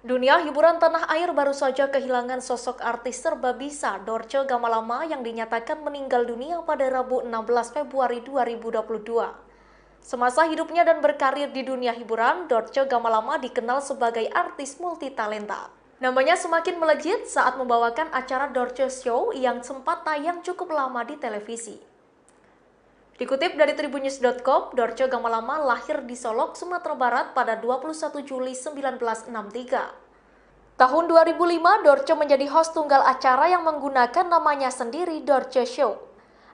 Dunia hiburan tanah air baru saja kehilangan sosok artis serbabisa Dorce Gamalama yang dinyatakan meninggal dunia pada Rabu 16 Februari 2022. Semasa hidupnya dan berkarir di dunia hiburan, Dorce Gamalama dikenal sebagai artis multitalenta. Namanya semakin melejit saat membawakan acara Dorce Show yang sempat tayang cukup lama di televisi. Dikutip dari tribunnews.com, Dorce Gamalama lahir di Solok, Sumatera Barat pada 21 Juli 1963. Tahun 2005, Dorce menjadi host tunggal acara yang menggunakan namanya sendiri, Dorce Show.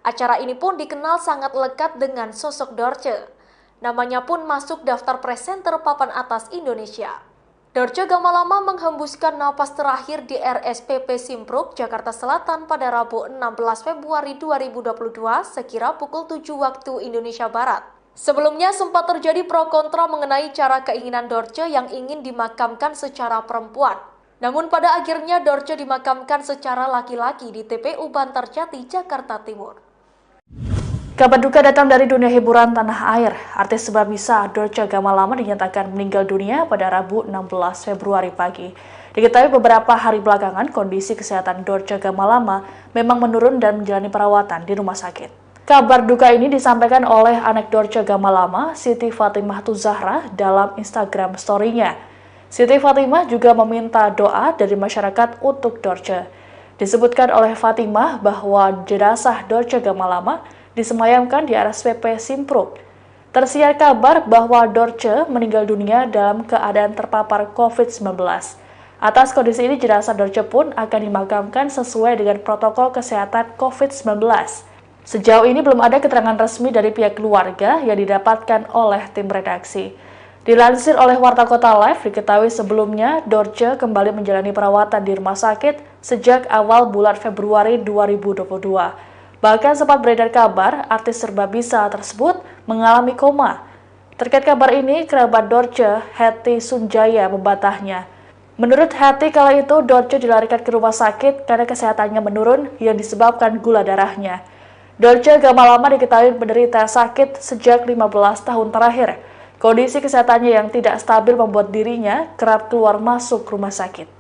Acara ini pun dikenal sangat lekat dengan sosok Dorce. Namanya pun masuk daftar presenter papan atas Indonesia. Dorce Gamalama menghembuskan napas terakhir di RSPP Simpruk, Jakarta Selatan pada Rabu 16 Februari 2022 sekira pukul 7 waktu Indonesia Barat. Sebelumnya sempat terjadi pro kontra mengenai cara keinginan Dorce yang ingin dimakamkan secara perempuan. Namun pada akhirnya Dorce dimakamkan secara laki-laki di TPU Bantarjati, Jakarta Timur. Kabar duka datang dari dunia hiburan tanah air. Artis serbabisa Dorce Gamalama dinyatakan meninggal dunia pada Rabu 16 Februari pagi. Diketahui beberapa hari belakangan kondisi kesehatan Dorce Gamalama memang menurun dan menjalani perawatan di rumah sakit. Kabar duka ini disampaikan oleh anak Dorce Gamalama, Siti Fatimah Tuzahra, dalam Instagram story-nya. Siti Fatimah juga meminta doa dari masyarakat untuk Dorce. Disebutkan oleh Fatimah bahwa jenazah Dorce Gamalama disemayamkan di RSPP Simpruk. Tersiar kabar bahwa Dorce meninggal dunia dalam keadaan terpapar COVID-19. Atas kondisi ini, jenazah Dorce pun akan dimakamkan sesuai dengan protokol kesehatan COVID-19. Sejauh ini belum ada keterangan resmi dari pihak keluarga yang didapatkan oleh tim redaksi. Dilansir oleh Warta Kota Live, diketahui sebelumnya Dorce kembali menjalani perawatan di rumah sakit sejak awal bulan Februari 2022. Bahkan sempat beredar kabar artis serbabisa tersebut mengalami koma. Terkait kabar ini, kerabat Dorce, Hetty Sunjaya, membantahnya. Menurut Hetty, kala itu Dorce dilarikan ke rumah sakit karena kesehatannya menurun yang disebabkan gula darahnya. Dorce Gamalama diketahui menderita sakit sejak 15 tahun terakhir. Kondisi kesehatannya yang tidak stabil membuat dirinya kerap keluar masuk rumah sakit.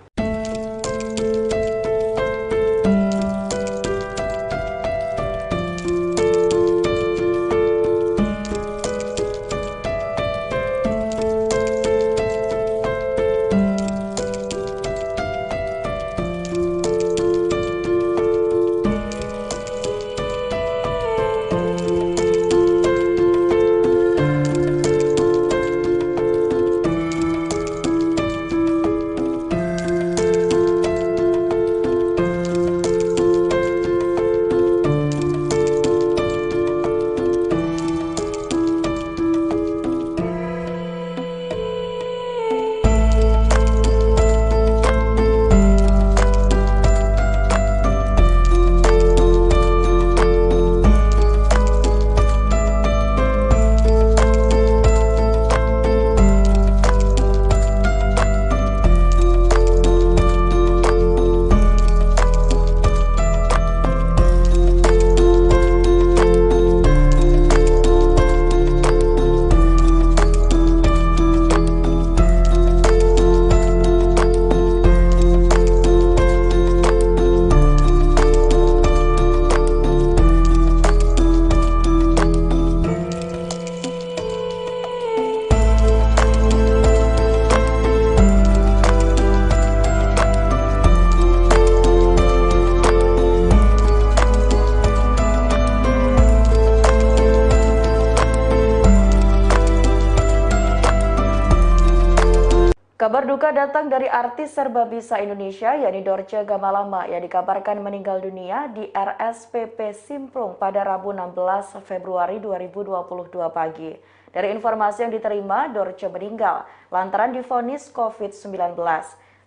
Kabar duka datang dari artis serbabisa Indonesia, yakni Dorce Gamalama, yang dikabarkan meninggal dunia di RSPP Simpruk pada Rabu 16 Februari 2022 pagi. Dari informasi yang diterima, Dorce meninggal lantaran divonis COVID-19.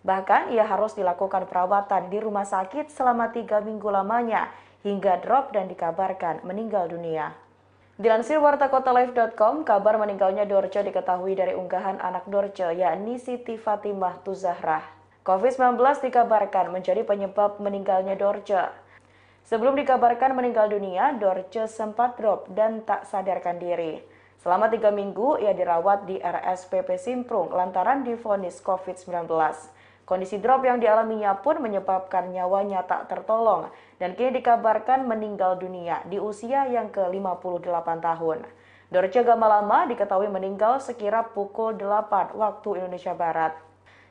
Bahkan ia harus dilakukan perawatan di rumah sakit selama 3 minggu lamanya hingga drop dan dikabarkan meninggal dunia. Dilansir wartakotalive.com, kabar meninggalnya Dorce diketahui dari unggahan anak Dorce, yakni Siti Fatimah Tuzahra. COVID-19 dikabarkan menjadi penyebab meninggalnya Dorce. Sebelum dikabarkan meninggal dunia, Dorce sempat drop dan tak sadarkan diri. Selama 3 minggu, ia dirawat di RSPP Simprung lantaran divonis COVID-19. Kondisi drop yang dialaminya pun menyebabkan nyawanya tak tertolong dan kini dikabarkan meninggal dunia di usia yang ke-58 tahun. Dorce Gamalama diketahui meninggal sekira pukul 8 waktu Indonesia Barat.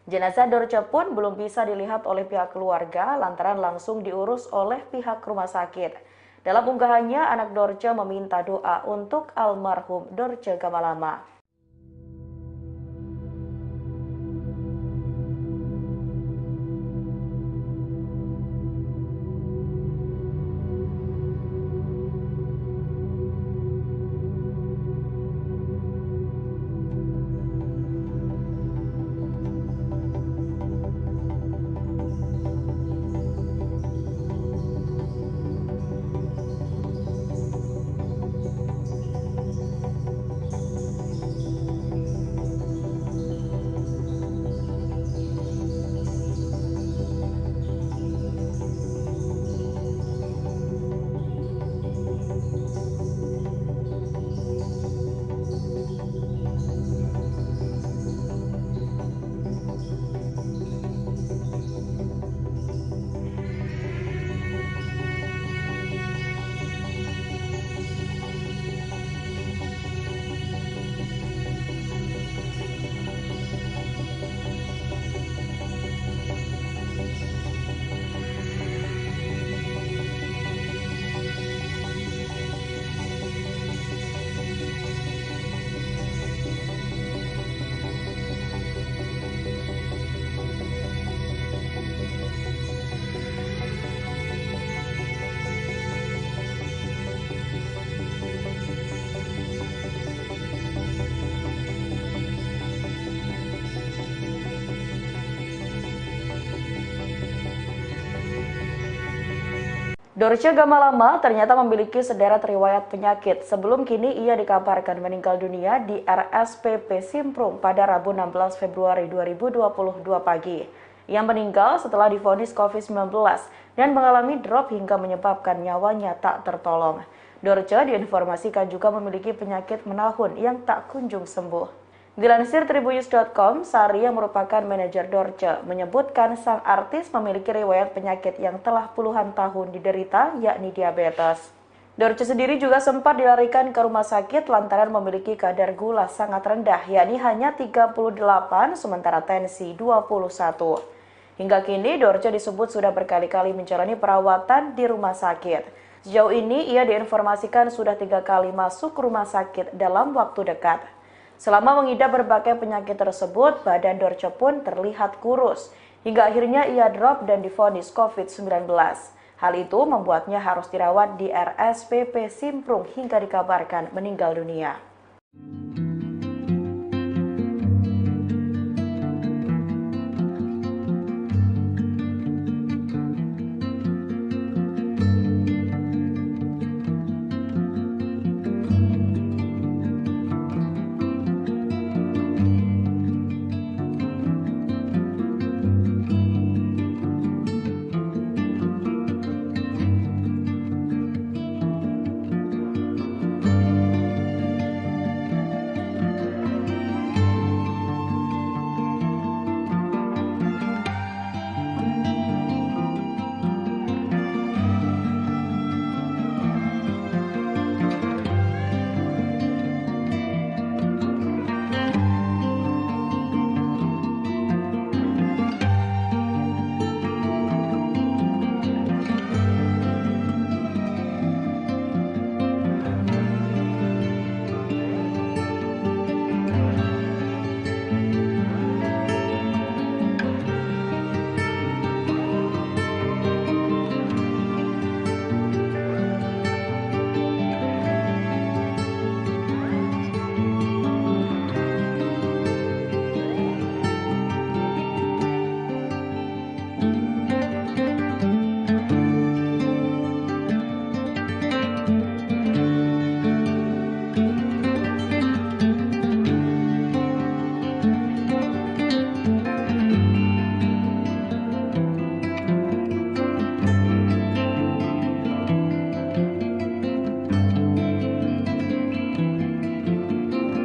Jenazah Dorce pun belum bisa dilihat oleh pihak keluarga lantaran langsung diurus oleh pihak rumah sakit. Dalam unggahannya, anak Dorce meminta doa untuk almarhum Dorce Gamalama. Dorce Gamalama ternyata memiliki sederet riwayat penyakit sebelum kini ia dikabarkan meninggal dunia di RSPP Simprung pada Rabu 16 Februari 2022 pagi. Ia meninggal setelah divonis COVID-19 dan mengalami drop hingga menyebabkan nyawanya tak tertolong. Dorce diinformasikan juga memiliki penyakit menahun yang tak kunjung sembuh. Dilansir Tribunnews.com, Sari yang merupakan manajer Dorce menyebutkan sang artis memiliki riwayat penyakit yang telah puluhan tahun diderita, yakni diabetes. Dorce sendiri juga sempat dilarikan ke rumah sakit lantaran memiliki kadar gula sangat rendah, yakni hanya 38 sementara tensi 21. Hingga kini, Dorce disebut sudah berkali-kali menjalani perawatan di rumah sakit. Sejauh ini, ia diinformasikan sudah 3 kali masuk rumah sakit dalam waktu dekat. Selama mengidap berbagai penyakit tersebut, badan Dorce pun terlihat kurus. Hingga akhirnya ia drop dan divonis COVID-19. Hal itu membuatnya harus dirawat di RSPP Simprung hingga dikabarkan meninggal dunia.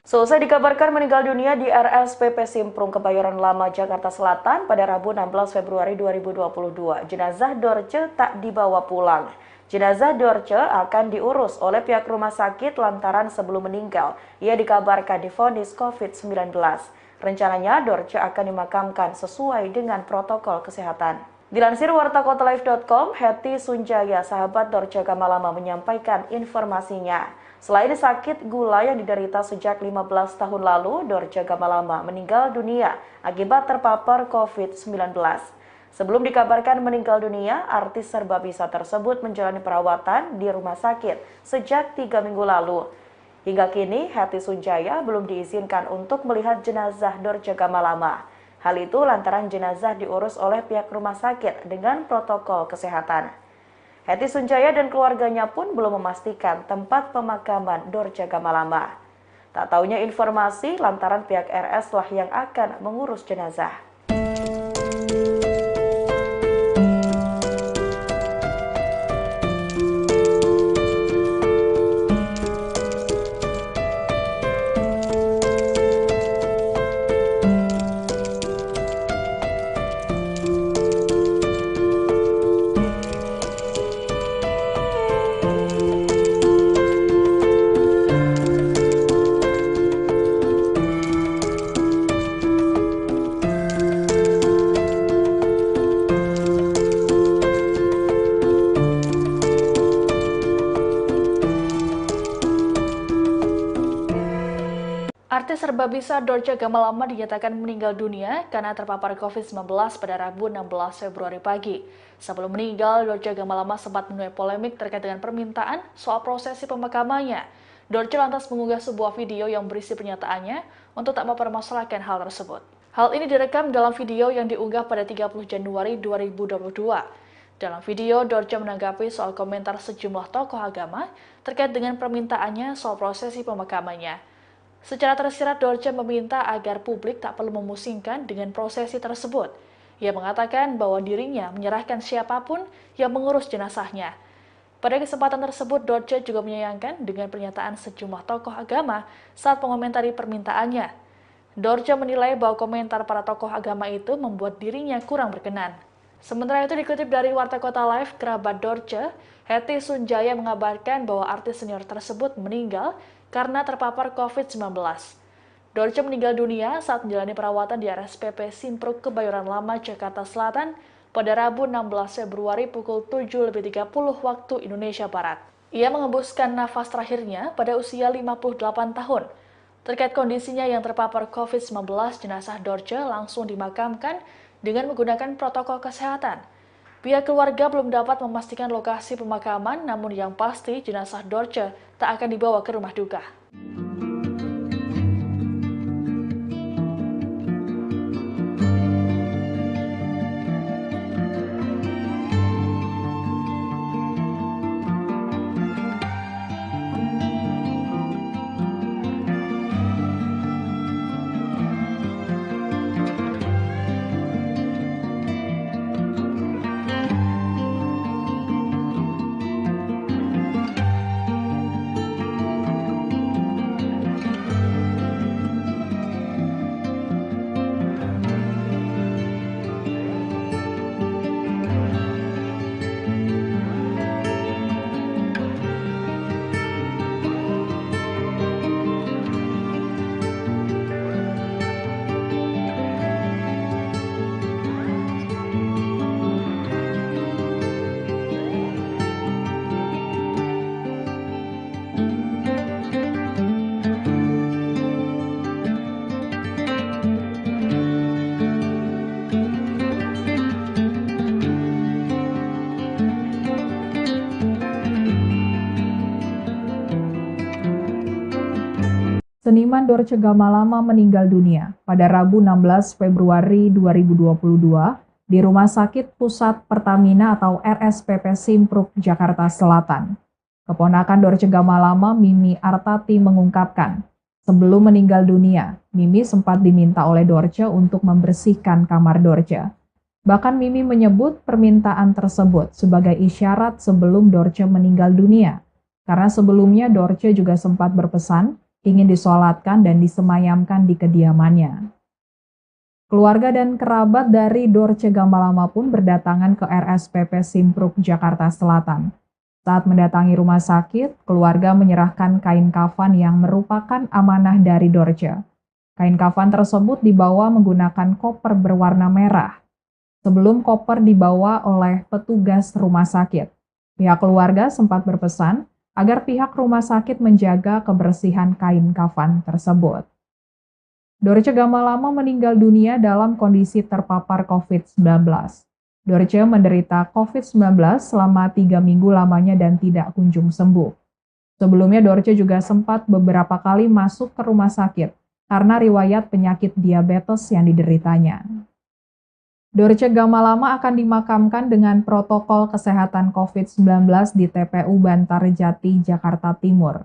Selesai dikabarkan meninggal dunia di RSPP Simprung Kebayoran Lama, Jakarta Selatan pada Rabu 16 Februari 2022. Jenazah Dorce tak dibawa pulang. Jenazah Dorce akan diurus oleh pihak rumah sakit lantaran sebelum meninggal, ia dikabarkan divonis COVID-19. Rencananya Dorce akan dimakamkan sesuai dengan protokol kesehatan. Dilansir wartakotalive.com, Hetty Sunjaya, sahabat Dorce Gamalama, menyampaikan informasinya. Selain sakit gula yang diderita sejak 15 tahun lalu, Dorce Gamalama meninggal dunia akibat terpapar COVID-19. Sebelum dikabarkan meninggal dunia, artis serbabisa tersebut menjalani perawatan di rumah sakit sejak 3 minggu lalu. Hingga kini, Hetty Sunjaya belum diizinkan untuk melihat jenazah Dorce Gamalama. Hal itu lantaran jenazah diurus oleh pihak rumah sakit dengan protokol kesehatan. Hetty Sunjaya dan keluarganya pun belum memastikan tempat pemakaman Dorce Gamalama. Tak taunya informasi lantaran pihak RS lah yang akan mengurus jenazah. Artis serbabisa Dorce Gamalama dinyatakan meninggal dunia karena terpapar COVID-19 pada Rabu 16 Februari pagi. Sebelum meninggal, Dorce Gamalama sempat menuai polemik terkait dengan permintaan soal prosesi pemakamannya. Dorce lantas mengunggah sebuah video yang berisi pernyataannya untuk tak mempermasalahkan hal tersebut. Hal ini direkam dalam video yang diunggah pada 30 Januari 2022. Dalam video, Dorce menanggapi soal komentar sejumlah tokoh agama terkait dengan permintaannya soal prosesi pemakamannya. Secara tersirat, Dorce meminta agar publik tak perlu memusingkan dengan prosesi tersebut. Ia mengatakan bahwa dirinya menyerahkan siapapun yang mengurus jenazahnya. Pada kesempatan tersebut, Dorce juga menyayangkan dengan pernyataan sejumlah tokoh agama saat mengomentari permintaannya. Dorce menilai bahwa komentar para tokoh agama itu membuat dirinya kurang berkenan. Sementara itu dikutip dari Warta Kota Live, kerabat Dorce, Hetty Sunjaya mengabarkan bahwa artis senior tersebut meninggal karena terpapar COVID-19. Dorce meninggal dunia saat menjalani perawatan di RSPP Simprung Kebayoran Lama, Jakarta Selatan pada Rabu 16 Februari pukul 7.30 waktu Indonesia Barat. Ia mengembuskan nafas terakhirnya pada usia 58 tahun. Terkait kondisinya yang terpapar COVID-19, jenazah Dorce langsung dimakamkan dengan menggunakan protokol kesehatan. Pihak keluarga belum dapat memastikan lokasi pemakaman, namun yang pasti jenazah Dorce tak akan dibawa ke rumah duka. Seniman Dorce Gamalama meninggal dunia pada Rabu 16 Februari 2022 di Rumah Sakit Pusat Pertamina atau RSPP Simprung, Jakarta Selatan. Keponakan Dorce Gamalama, Mimi Artati, mengungkapkan, sebelum meninggal dunia, Mimi sempat diminta oleh Dorce untuk membersihkan kamar Dorce. Bahkan Mimi menyebut permintaan tersebut sebagai isyarat sebelum Dorce meninggal dunia, karena sebelumnya Dorce juga sempat berpesan ingin disolatkan dan disemayamkan di kediamannya. Keluarga dan kerabat dari Dorce Gamalama pun berdatangan ke RSPP Simpruk, Jakarta Selatan. Saat mendatangi rumah sakit, keluarga menyerahkan kain kafan yang merupakan amanah dari Dorce. Kain kafan tersebut dibawa menggunakan koper berwarna merah. Sebelum koper dibawa oleh petugas rumah sakit, pihak keluarga sempat berpesan agar pihak rumah sakit menjaga kebersihan kain kafan tersebut. Dorce Gamalama meninggal dunia dalam kondisi terpapar COVID-19. Dorce menderita COVID-19 selama 3 minggu lamanya dan tidak kunjung sembuh. Sebelumnya Dorce juga sempat beberapa kali masuk ke rumah sakit karena riwayat penyakit diabetes yang dideritanya. Dorce Gamalama akan dimakamkan dengan protokol kesehatan COVID-19 di TPU Bantarjati, Jakarta Timur.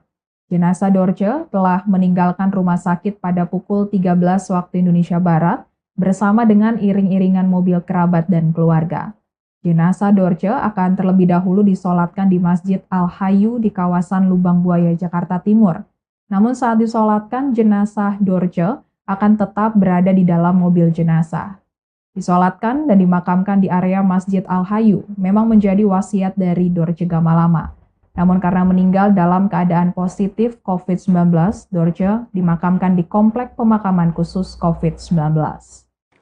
Jenazah Dorce telah meninggalkan rumah sakit pada pukul 13 waktu Indonesia Barat bersama dengan iring-iringan mobil kerabat dan keluarga. Jenazah Dorce akan terlebih dahulu disolatkan di Masjid Al-Hayu di kawasan Lubang Buaya, Jakarta Timur. Namun saat disolatkan, jenazah Dorce akan tetap berada di dalam mobil jenazah. Disolatkan dan dimakamkan di area Masjid Al-Hayu memang menjadi wasiat dari Dorce Gamalama. Namun karena meninggal dalam keadaan positif COVID-19, Dorce dimakamkan di Komplek Pemakaman Khusus COVID-19.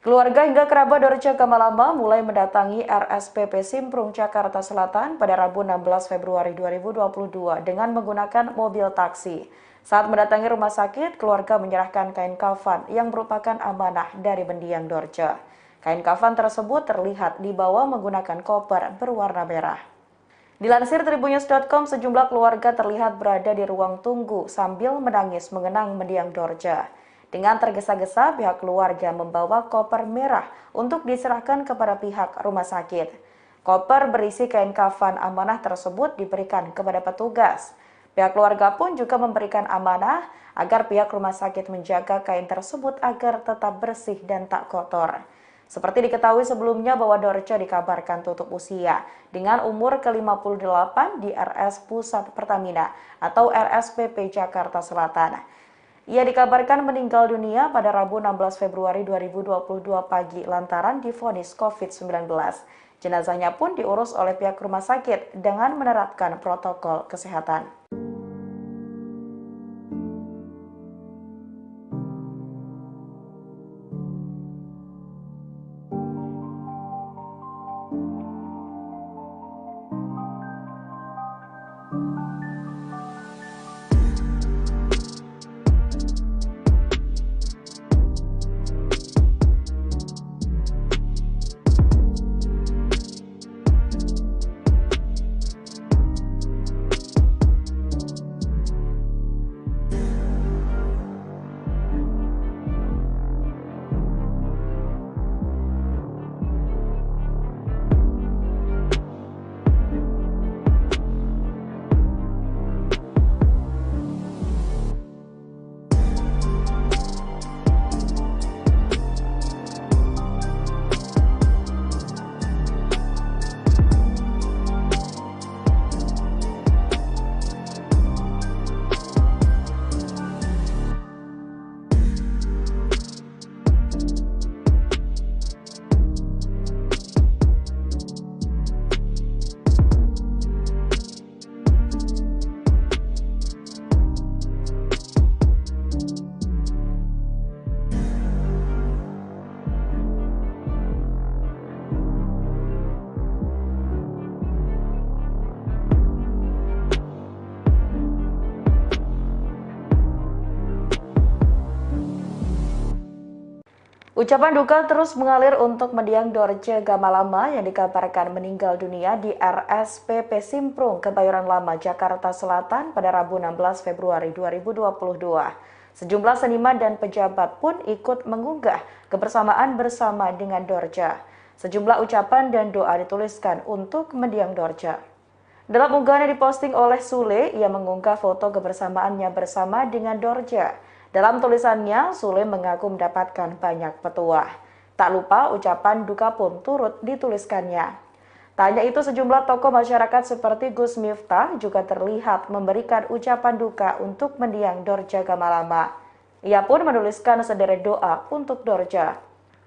Keluarga hingga kerabat Dorce Gamalama mulai mendatangi RSPP Simprung, Jakarta Selatan pada Rabu 16 Februari 2022 dengan menggunakan mobil taksi. Saat mendatangi rumah sakit, keluarga menyerahkan kain kafan yang merupakan amanah dari mendiang Dorce. Kain kafan tersebut terlihat dibawa menggunakan koper berwarna merah. Dilansir tribunnews.com, sejumlah keluarga terlihat berada di ruang tunggu sambil menangis mengenang mendiang Dorce. Dengan tergesa-gesa, pihak keluarga membawa koper merah untuk diserahkan kepada pihak rumah sakit. Koper berisi kain kafan amanah tersebut diberikan kepada petugas. Pihak keluarga pun juga memberikan amanah agar pihak rumah sakit menjaga kain tersebut agar tetap bersih dan tak kotor. Seperti diketahui sebelumnya bahwa Dorce dikabarkan tutup usia dengan umur ke-58 di RS Pusat Pertamina atau RSPP Jakarta Selatan. Ia dikabarkan meninggal dunia pada Rabu 16 Februari 2022 pagi lantaran divonis COVID-19. Jenazahnya pun diurus oleh pihak rumah sakit dengan menerapkan protokol kesehatan. Ucapan duka terus mengalir untuk mendiang Dorce Gamalama yang dikabarkan meninggal dunia di RSPP Simprung, Kebayoran Lama, Jakarta Selatan pada Rabu 16 Februari 2022. Sejumlah seniman dan pejabat pun ikut mengunggah kebersamaan bersama dengan Dorce. Sejumlah ucapan dan doa dituliskan untuk mendiang Dorce. Dalam unggahan yang diposting oleh Sule, ia mengunggah foto kebersamaannya bersama dengan Dorce. Dalam tulisannya, Sule mengaku mendapatkan banyak petuah. Tak lupa ucapan duka pun turut dituliskannya. Tak hanya itu, sejumlah tokoh masyarakat seperti Gus Miftah juga terlihat memberikan ucapan duka untuk mendiang Dorce Gamalama. Ia pun menuliskan sederet doa untuk Dorce.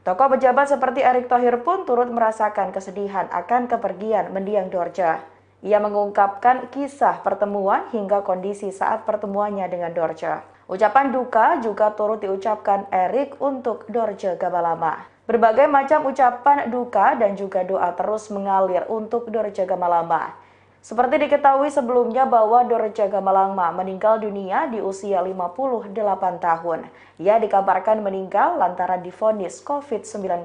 Tokoh pejabat seperti Erick Thohir pun turut merasakan kesedihan akan kepergian mendiang Dorce. Ia mengungkapkan kisah pertemuan hingga kondisi saat pertemuannya dengan Dorce. Ucapan duka juga turut diucapkan Erick untuk Dorce Gamalama. Berbagai macam ucapan duka dan juga doa terus mengalir untuk Dorce Gamalama. Seperti diketahui sebelumnya bahwa Dorce Gamalama meninggal dunia di usia 58 tahun. Ia dikabarkan meninggal lantaran divonis COVID-19.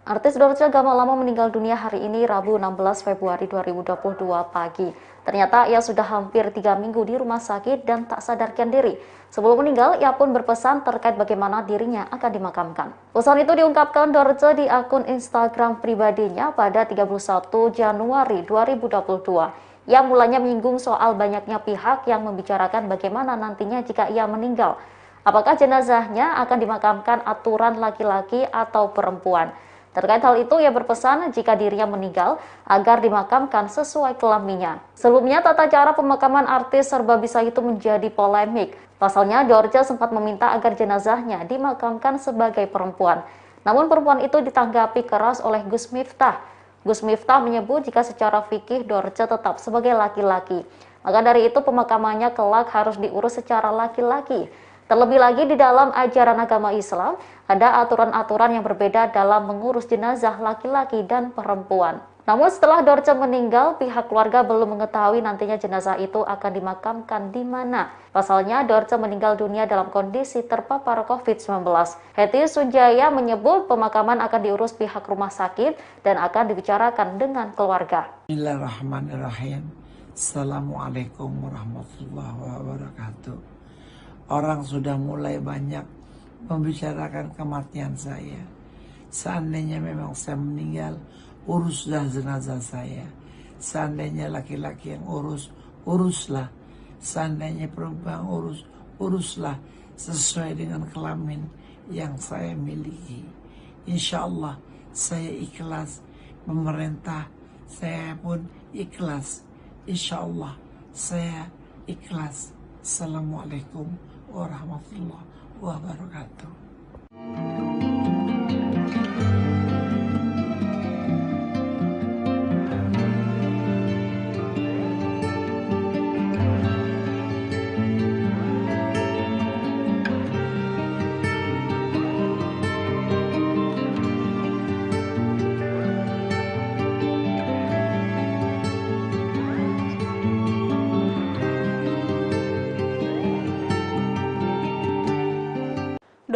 Artis Dorce Gamalama meninggal dunia hari ini Rabu 16 Februari 2022 pagi. Ternyata ia sudah hampir 3 minggu di rumah sakit dan tak sadarkan diri. Sebelum meninggal, ia pun berpesan terkait bagaimana dirinya akan dimakamkan. Pesan itu diungkapkan Dorce di akun Instagram pribadinya pada 31 Januari 2022. Ia mulanya menyinggung soal banyaknya pihak yang membicarakan bagaimana nantinya jika ia meninggal. Apakah jenazahnya akan dimakamkan aturan laki-laki atau perempuan? Terkait hal itu, ia berpesan jika dirinya meninggal agar dimakamkan sesuai kelaminnya. Sebelumnya, tata cara pemakaman artis serba bisa itu menjadi polemik. Pasalnya, Dorce sempat meminta agar jenazahnya dimakamkan sebagai perempuan. Namun perempuan itu ditanggapi keras oleh Gus Miftah. Gus Miftah menyebut jika secara fikih Dorce tetap sebagai laki-laki. Maka dari itu pemakamannya kelak harus diurus secara laki-laki. Terlebih lagi di dalam ajaran agama Islam, ada aturan-aturan yang berbeda dalam mengurus jenazah laki-laki dan perempuan. Namun setelah Dorce meninggal, pihak keluarga belum mengetahui nantinya jenazah itu akan dimakamkan di mana. Pasalnya, Dorce meninggal dunia dalam kondisi terpapar COVID-19. Hetty Sunjaya menyebut pemakaman akan diurus pihak rumah sakit dan akan dibicarakan dengan keluarga. Bismillahirrahmanirrahim. Assalamualaikum warahmatullahi wabarakatuh. Orang sudah mulai banyak membicarakan kematian saya. Seandainya memang saya meninggal, uruslah jenazah saya. Seandainya laki-laki yang uruslah. Seandainya perempuan uruslah sesuai dengan kelamin yang saya miliki. Insya Allah saya ikhlas, pemerintah saya pun ikhlas. Insya Allah saya ikhlas. Assalamualaikum warahmatullahi wabarakatuh.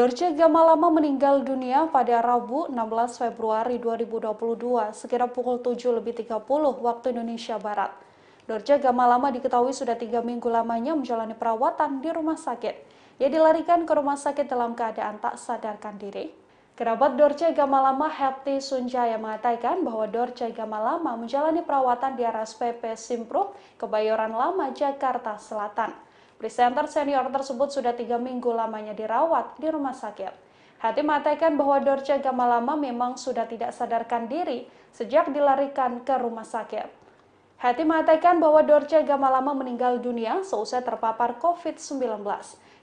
Dorce Gamalama meninggal dunia pada Rabu 16 Februari 2022 sekitar pukul 7.30 waktu Indonesia Barat. Dorce Gamalama diketahui sudah 3 minggu lamanya menjalani perawatan di rumah sakit. Ia dilarikan ke rumah sakit dalam keadaan tak sadarkan diri. Kerabat Dorce Gamalama Hepti Sunjaya mengatakan bahwa Dorce Gamalama menjalani perawatan di RSPP Simpruk, Kebayoran Lama, Jakarta Selatan. Presenter senior tersebut sudah 3 minggu lamanya dirawat di rumah sakit. Hati mengatakan bahwa Dorce Gamalama memang sudah tidak sadarkan diri sejak dilarikan ke rumah sakit. Hati mengatakan bahwa Dorce Gamalama meninggal dunia seusai terpapar COVID-19.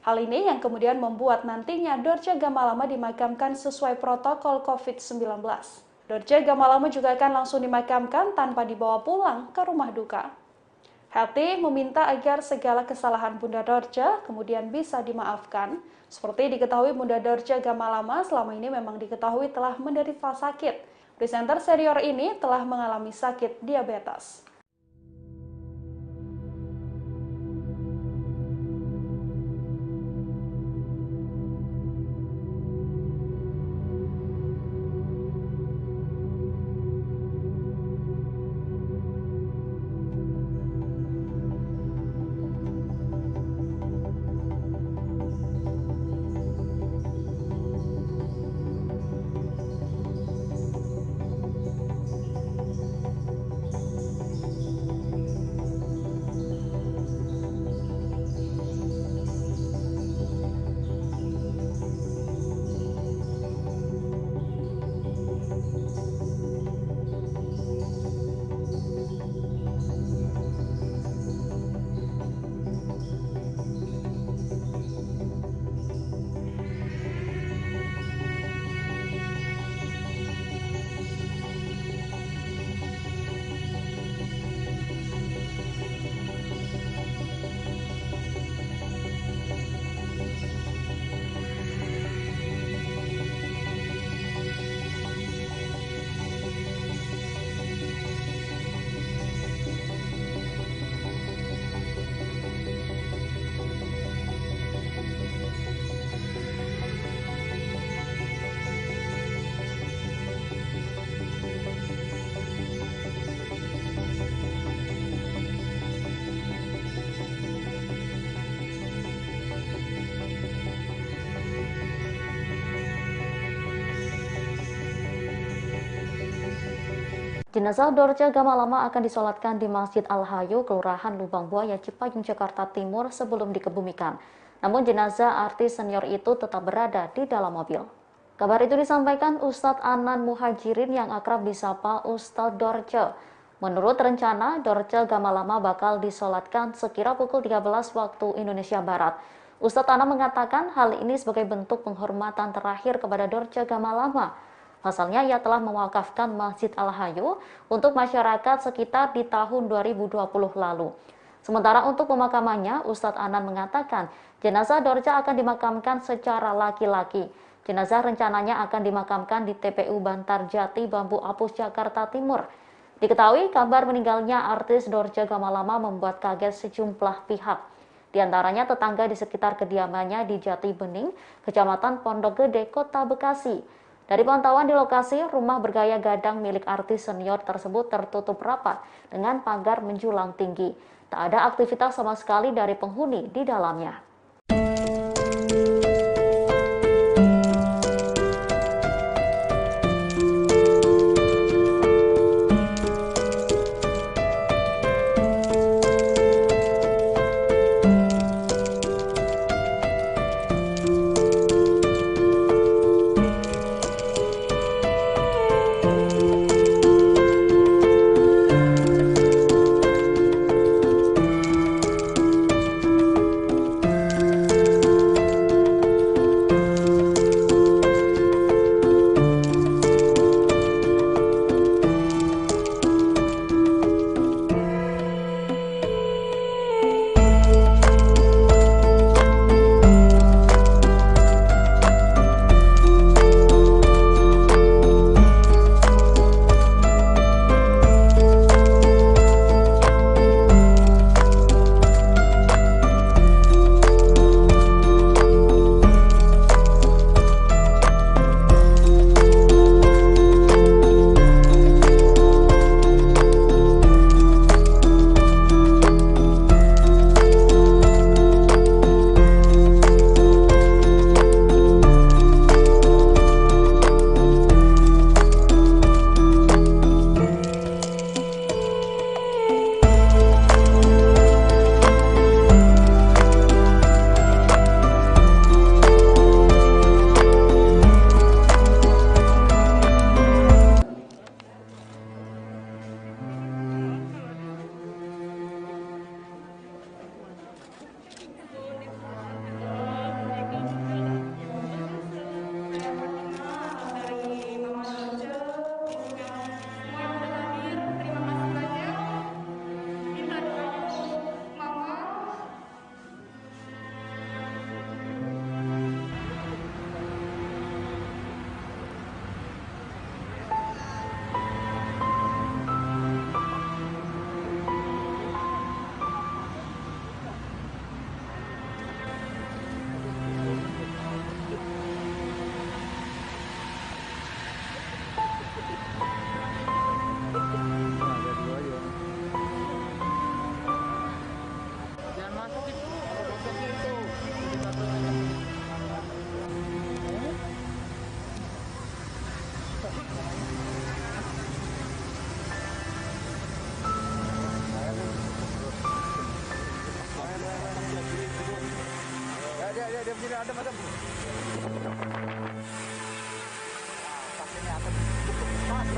Hal ini yang kemudian membuat nantinya Dorce Gamalama dimakamkan sesuai protokol COVID-19. Dorce Gamalama juga akan langsung dimakamkan tanpa dibawa pulang ke rumah duka. Hati meminta agar segala kesalahan Bunda Dorce kemudian bisa dimaafkan. Seperti diketahui, Bunda Dorce Gamalama selama ini memang diketahui telah menderita sakit. Presenter senior ini telah mengalami sakit diabetes. Jenazah Dorce Gamalama akan disolatkan di Masjid Al-Hayu, Kelurahan Lubang Buaya, Cipayung, Jakarta Timur sebelum dikebumikan. Namun jenazah artis senior itu tetap berada di dalam mobil. Kabar itu disampaikan Ustadz Anan Muhajirin yang akrab disapa Ustadz Dorce. Menurut rencana, Dorce Gamalama bakal disolatkan sekira pukul 13 waktu Indonesia Barat. Ustadz Anan mengatakan hal ini sebagai bentuk penghormatan terakhir kepada Dorce Gamalama. Pasalnya, ia telah mewakafkan Masjid Al-Hayu untuk masyarakat sekitar di tahun 2020 lalu. Sementara untuk pemakamannya, Ustadz Anan mengatakan jenazah Dorce akan dimakamkan secara laki-laki. Jenazah rencananya akan dimakamkan di TPU Bantar Jati, Bambu Apus, Jakarta Timur. Diketahui kabar meninggalnya artis Dorce Gamalama membuat kaget sejumlah pihak. Di antaranya tetangga di sekitar kediamannya di Jati Bening, Kecamatan Pondok Gede, Kota Bekasi. Dari pantauan di lokasi, rumah bergaya gadang milik artis senior tersebut tertutup rapat dengan pagar menjulang tinggi. Tak ada aktivitas sama sekali dari penghuni di dalamnya. Dia begini ada macam. Pakainya apa? Mas,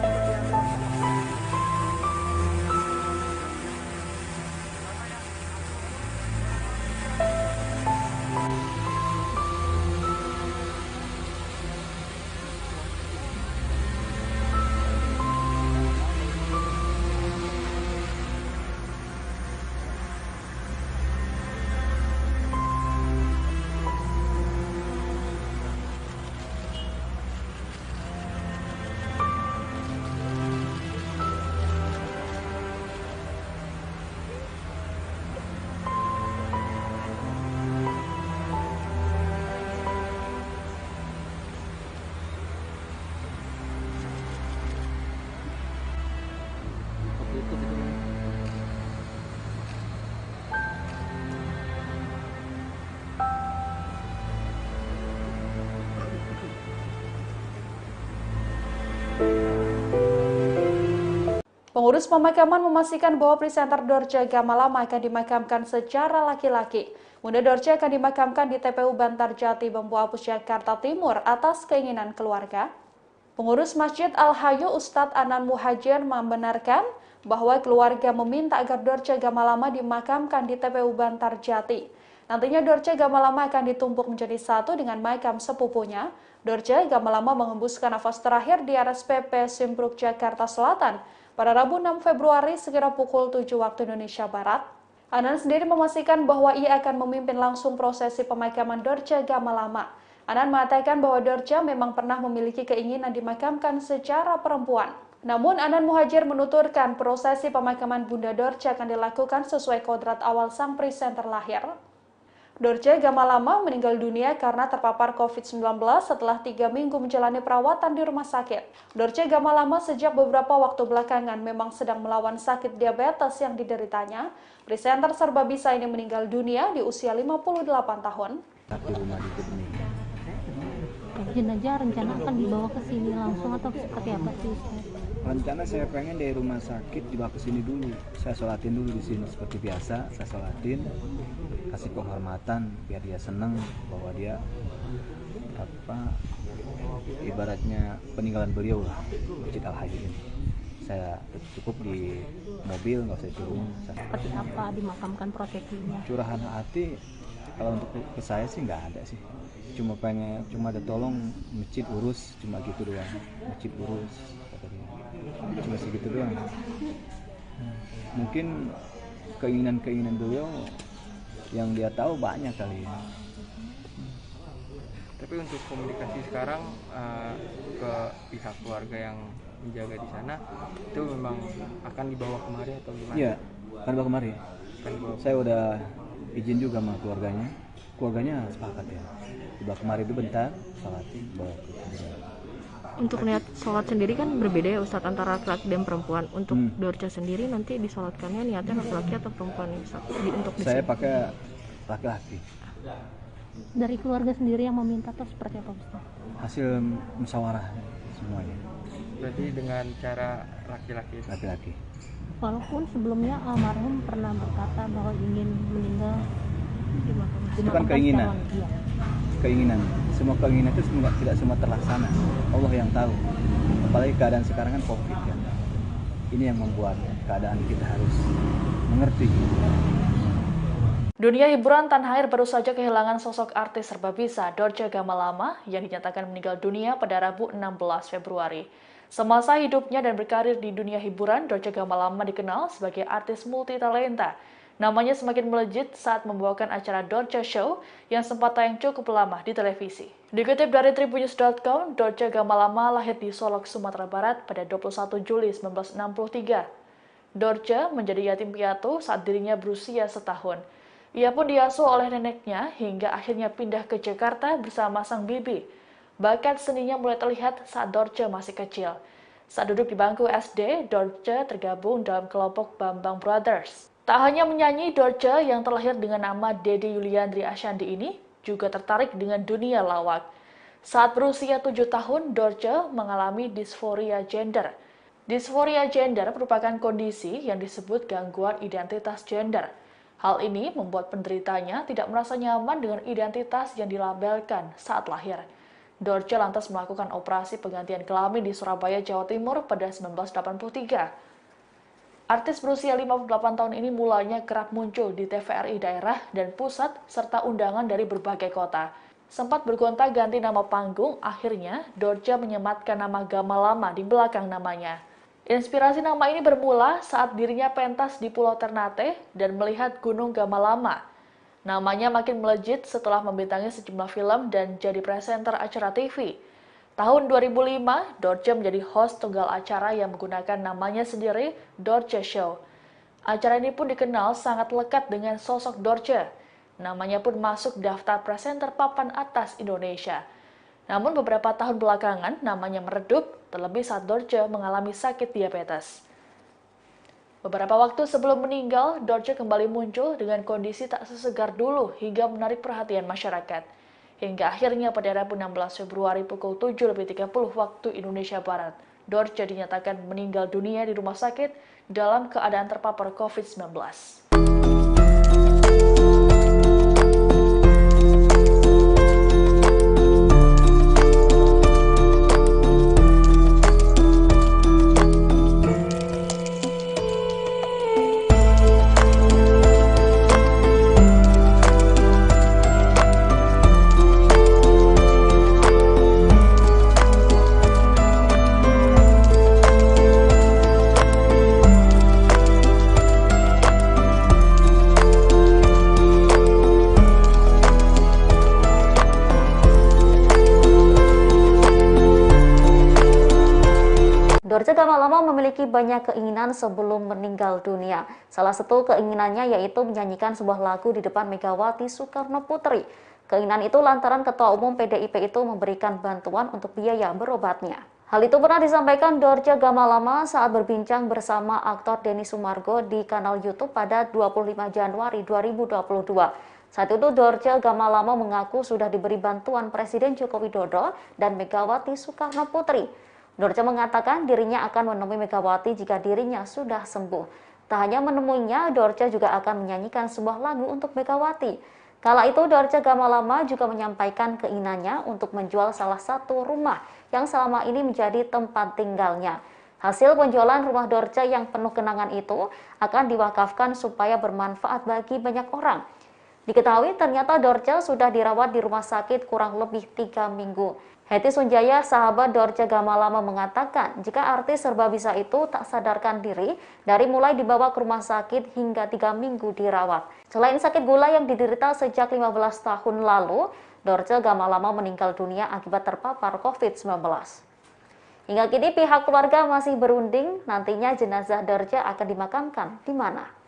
Pengurus pemakaman memastikan bahwa presenter Dorce Gamalama akan dimakamkan secara laki-laki. Bunda Dorce akan dimakamkan di TPU Bantar Jati, Bambu Apus, Jakarta Timur atas keinginan keluarga. Pengurus Masjid Al-Hayu Ustadz Anan Muhajir membenarkan bahwa keluarga meminta agar Dorce Gamalama dimakamkan di TPU Bantar Jati. Nantinya Dorce Gamalama akan ditumpuk menjadi satu dengan makam sepupunya. Dorce Gamalama menghembuskan nafas terakhir di RSPP Simpruk, Jakarta Selatan pada Rabu 6 Februari sekira pukul 7 waktu Indonesia Barat. Anan sendiri memastikan bahwa ia akan memimpin langsung prosesi pemakaman Dorce Gamalama. Anan mengatakan bahwa Dorce memang pernah memiliki keinginan dimakamkan secara perempuan. Namun Anan Muhajir menuturkan prosesi pemakaman Bunda Dorce akan dilakukan sesuai kodrat awal sang presenter lahir. Dorce Gamalama meninggal dunia karena terpapar COVID-19 setelah 3 minggu menjalani perawatan di rumah sakit. Dorce Gamalama sejak beberapa waktu belakangan memang sedang melawan sakit diabetes yang dideritanya. Presenter serba bisa ini meninggal dunia di usia 58 tahun. Di rumah di Kedemi. Jenazah rencana akan dibawa ke sini langsung atau seperti apa sih? Rencana saya pengen dari rumah sakit dibawa ke sini dulu. Saya sholatin dulu di sini seperti biasa. Saya sholatin, kasih penghormatan biar dia senang bahwa dia ibaratnya peninggalan beliau lah, Masjid Al-Hayu ini. Saya cukup di mobil, nggak usah turun. Seperti apa dimakamkan prosesinya? Curahan hati kalau untuk ke saya sih nggak ada sih. Cuma ada tolong masjid urus, cuma gitu doang. Masjid urus, cuma segitu doang. Mungkin keinginan beliau yang dia tahu banyak kali ya. Tapi untuk komunikasi sekarang ke pihak keluarga yang menjaga di sana itu memang akan dibawa kemari atau gimana? Iya, akan dibawa kemari. Saya udah izin juga sama keluarganya sepakat ya. Dibawa kemari itu bentar, sholatin, bawa ke kemari. Untuk niat sholat sendiri kan berbeda ya Ustadz antara laki-laki dan perempuan. Untuk Dorce sendiri nanti disolatkannya niatnya laki-laki atau perempuan untuk saya pakai laki-laki. Dari keluarga sendiri yang meminta atau seperti apa Ustadz? Hasil musyawarah semuanya. Berarti dengan cara laki-laki. Walaupun sebelumnya almarhum pernah berkata bahwa ingin meninggal Itu kan keinginan. Semua keinginan itu tidak semua terlaksana. Allah yang tahu. Apalagi keadaan sekarang kan COVID kan. Ini yang membuat keadaan kita harus mengerti. Dunia hiburan tanah air baru saja kehilangan sosok artis serba bisa Dorce Gamalama yang dinyatakan meninggal dunia pada Rabu 16 Februari. Semasa hidupnya dan berkarir di dunia hiburan, Dorce Gamalama dikenal sebagai artis multitalenta. Namanya semakin melejit saat membawakan acara Dorce Show yang sempat tayang cukup lama di televisi. Dikutip dari tribunnews.com, Dorce Gamalama lahir di Solok, Sumatera Barat pada 21 Juli 1963. Dorce menjadi yatim piatu saat dirinya berusia setahun. Ia pun diasuh oleh neneknya hingga akhirnya pindah ke Jakarta bersama sang bibi. Bakat seninya mulai terlihat saat Dorce masih kecil. Saat duduk di bangku SD, Dorce tergabung dalam kelompok Bambang Brothers. Tak hanya menyanyi, Dorce yang terlahir dengan nama Dede Yuliandri Asyandi ini juga tertarik dengan dunia lawak. Saat berusia 7 tahun, Dorce mengalami disforia gender. Disforia gender merupakan kondisi yang disebut gangguan identitas gender. Hal ini membuat penderitanya tidak merasa nyaman dengan identitas yang dilabelkan saat lahir. Dorce lantas melakukan operasi penggantian kelamin di Surabaya, Jawa Timur pada 1983. Artis berusia 58 tahun ini mulanya kerap muncul di TVRI daerah dan pusat serta undangan dari berbagai kota. Sempat bergonta-ganti nama panggung, akhirnya Dorce menyematkan nama Gamalama di belakang namanya. Inspirasi nama ini bermula saat dirinya pentas di Pulau Ternate dan melihat Gunung Gamalama. Namanya makin melejit setelah membintangi sejumlah film dan jadi presenter acara TV. Tahun 2005, Dorce menjadi host tunggal acara yang menggunakan namanya sendiri, Dorce Show. Acara ini pun dikenal sangat lekat dengan sosok Dorce. Namanya pun masuk daftar presenter papan atas Indonesia. Namun beberapa tahun belakangan, namanya meredup, terlebih saat Dorce mengalami sakit diabetes. Beberapa waktu sebelum meninggal, Dorce kembali muncul dengan kondisi tak sesegar dulu hingga menarik perhatian masyarakat. Hingga akhirnya pada Rabu 16 Februari pukul 7.30 waktu Indonesia Barat, Dorce dinyatakan meninggal dunia di rumah sakit dalam keadaan terpapar COVID-19. Dorce Gamalama memiliki banyak keinginan sebelum meninggal dunia. Salah satu keinginannya yaitu menyanyikan sebuah lagu di depan Megawati Soekarno Putri. Keinginan itu lantaran Ketua Umum PDIP itu memberikan bantuan untuk biaya berobatnya. Hal itu pernah disampaikan Dorce Gamalama saat berbincang bersama aktor Denny Sumargo di kanal YouTube pada 25 Januari 2022. Saat itu Dorce Gamalama mengaku sudah diberi bantuan Presiden Joko Widodo dan Megawati Soekarno Putri. Dorce mengatakan dirinya akan menemui Megawati jika dirinya sudah sembuh. Tak hanya menemuinya, Dorce juga akan menyanyikan sebuah lagu untuk Megawati. Kala itu Dorce Gamalama juga menyampaikan keinginannya untuk menjual salah satu rumah yang selama ini menjadi tempat tinggalnya. Hasil penjualan rumah Dorce yang penuh kenangan itu akan diwakafkan supaya bermanfaat bagi banyak orang. Diketahui ternyata Dorce sudah dirawat di rumah sakit kurang lebih 3 minggu. Hetty Sunjaya, sahabat Dorce Gamalama mengatakan jika artis serbabisa itu tak sadarkan diri dari mulai dibawa ke rumah sakit hingga 3 minggu dirawat. Selain sakit gula yang diderita sejak 15 tahun lalu, Dorce Gamalama meninggal dunia akibat terpapar COVID-19. Hingga kini pihak keluarga masih berunding nantinya jenazah Dorce akan dimakamkan di mana.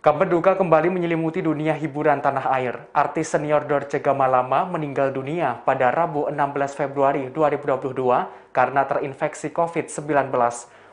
Kabar duka kembali menyelimuti dunia hiburan tanah air. Artis senior Dorce Gamalama meninggal dunia pada Rabu 16 Februari 2022 karena terinfeksi COVID-19.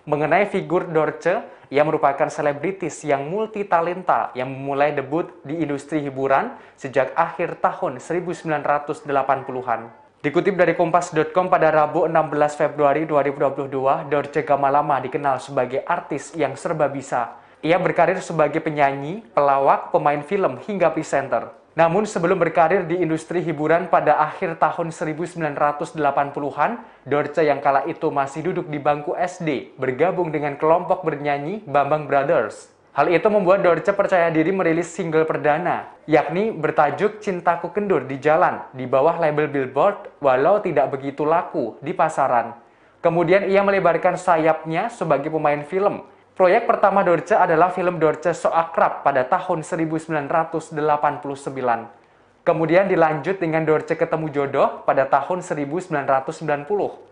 Mengenai figur Dorce, ia merupakan selebritis yang multitalenta yang memulai debut di industri hiburan sejak akhir tahun 1980-an. Dikutip dari Kompas.com pada Rabu 16 Februari 2022, Dorce Gamalama dikenal sebagai artis yang serba bisa. Ia berkarir sebagai penyanyi, pelawak, pemain film, hingga presenter. Namun sebelum berkarir di industri hiburan pada akhir tahun 1980-an, Dorce yang kala itu masih duduk di bangku SD, bergabung dengan kelompok bernyanyi Bambang Brothers. Hal itu membuat Dorce percaya diri merilis single perdana, yakni bertajuk Cintaku Kendur di Jalan, di bawah label Billboard, walau tidak begitu laku di pasaran. Kemudian ia melebarkan sayapnya sebagai pemain film. Proyek pertama Dorce adalah film Dorce So Akrab pada tahun 1989. Kemudian dilanjut dengan Dorce Ketemu Jodoh pada tahun 1990.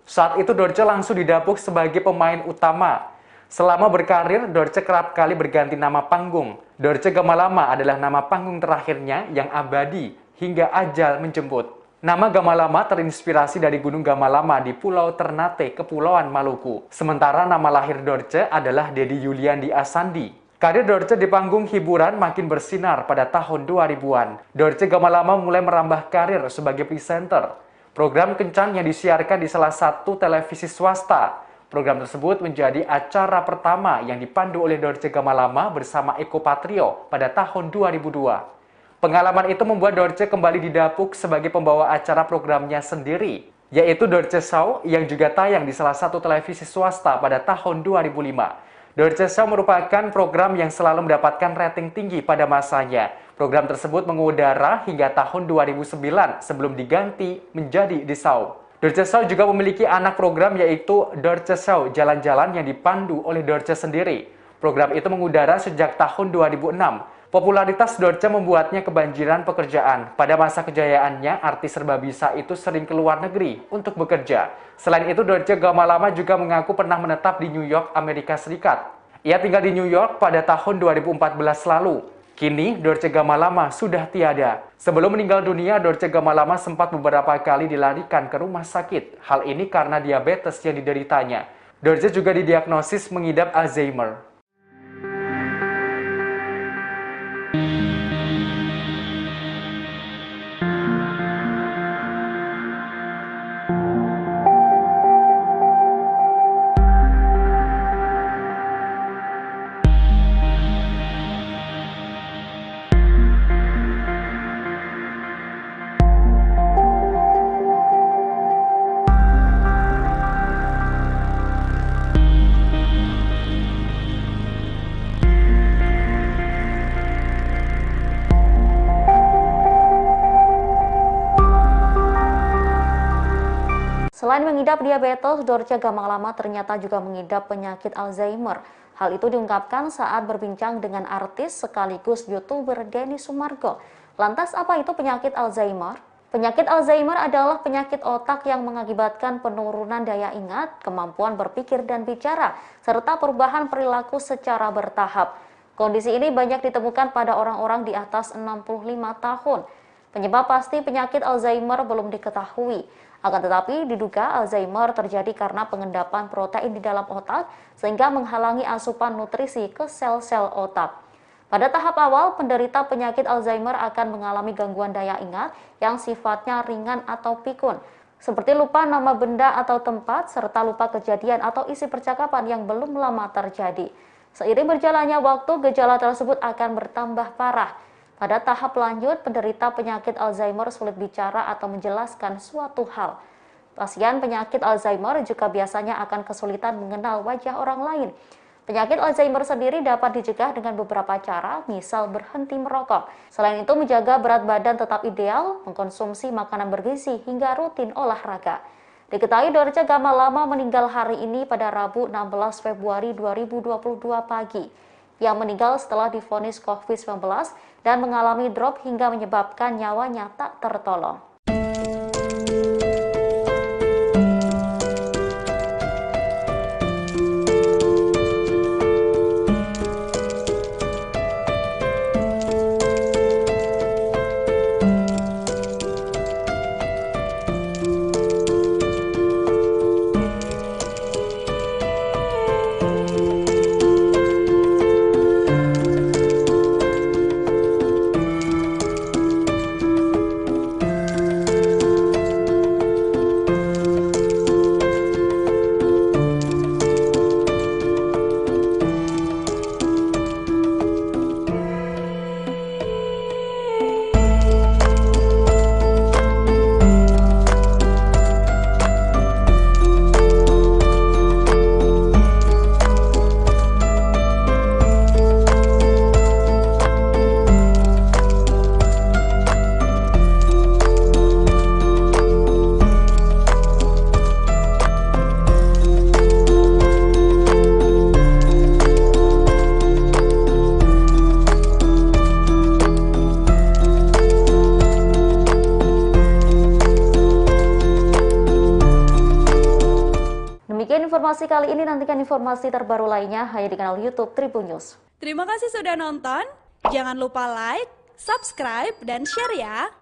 Saat itu Dorce langsung didapuk sebagai pemain utama. Selama berkarir, Dorce kerap kali berganti nama panggung. Dorce Gamalama adalah nama panggung terakhirnya yang abadi hingga ajal menjemput. Nama Gamalama terinspirasi dari Gunung Gamalama di Pulau Ternate, Kepulauan Maluku. Sementara nama lahir Dorce adalah Dedi Yuliandi Asandi. Karir Dorce di panggung hiburan makin bersinar pada tahun 2000-an. Dorce Gamalama mulai merambah karir sebagai presenter. Program Kencan yang disiarkan di salah satu televisi swasta. Program tersebut menjadi acara pertama yang dipandu oleh Dorce Gamalama bersama Eko Patrio pada tahun 2002. Pengalaman itu membuat Dorce kembali didapuk sebagai pembawa acara programnya sendiri, yaitu Dorce Show yang juga tayang di salah satu televisi swasta pada tahun 2005. Dorce Show merupakan program yang selalu mendapatkan rating tinggi pada masanya. Program tersebut mengudara hingga tahun 2009 sebelum diganti menjadi The Show. Dorce Show juga memiliki anak program yaitu Dorce Show Jalan-Jalan yang dipandu oleh Dorce sendiri. Program itu mengudara sejak tahun 2006. Popularitas Dorce membuatnya kebanjiran pekerjaan. Pada masa kejayaannya, artis serba bisa itu sering ke luar negeri untuk bekerja. Selain itu, Dorce Gamalama juga mengaku pernah menetap di New York, Amerika Serikat. Ia tinggal di New York pada tahun 2014 lalu. Kini, Dorce Gamalama sudah tiada. Sebelum meninggal dunia, Dorce Gamalama sempat beberapa kali dilarikan ke rumah sakit. Hal ini karena diabetes yang dideritanya. Dorce juga didiagnosis mengidap Alzheimer. Selain mengidap diabetes, Dorce Gamalama ternyata juga mengidap penyakit Alzheimer. Hal itu diungkapkan saat berbincang dengan artis sekaligus YouTuber Denny Sumargo. Lantas apa itu penyakit Alzheimer? Penyakit Alzheimer adalah penyakit otak yang mengakibatkan penurunan daya ingat, kemampuan berpikir dan bicara, serta perubahan perilaku secara bertahap. Kondisi ini banyak ditemukan pada orang-orang di atas 65 tahun. Penyebab pasti penyakit Alzheimer belum diketahui. Akan tetapi diduga Alzheimer terjadi karena pengendapan protein di dalam otak sehingga menghalangi asupan nutrisi ke sel-sel otak. Pada tahap awal, penderita penyakit Alzheimer akan mengalami gangguan daya ingat yang sifatnya ringan atau pikun, seperti lupa nama benda atau tempat, serta lupa kejadian atau isi percakapan yang belum lama terjadi. Seiring berjalannya waktu, gejala tersebut akan bertambah parah. Pada tahap lanjut, penderita penyakit Alzheimer sulit bicara atau menjelaskan suatu hal. Pasien penyakit Alzheimer juga biasanya akan kesulitan mengenal wajah orang lain. Penyakit Alzheimer sendiri dapat dicegah dengan beberapa cara, misal berhenti merokok. Selain itu, menjaga berat badan tetap ideal, mengkonsumsi makanan bergizi, hingga rutin olahraga. Diketahui Dorce Gamalama meninggal hari ini pada Rabu 16 Februari 2022 pagi. Yang meninggal setelah divonis COVID-19 dan mengalami drop hingga menyebabkan nyawanya tak tertolong. informasi kali ini, nantikan informasi terbaru lainnya hanya di kanal YouTube Tribun News. Terima kasih sudah nonton. Jangan lupa like, subscribe, dan share ya.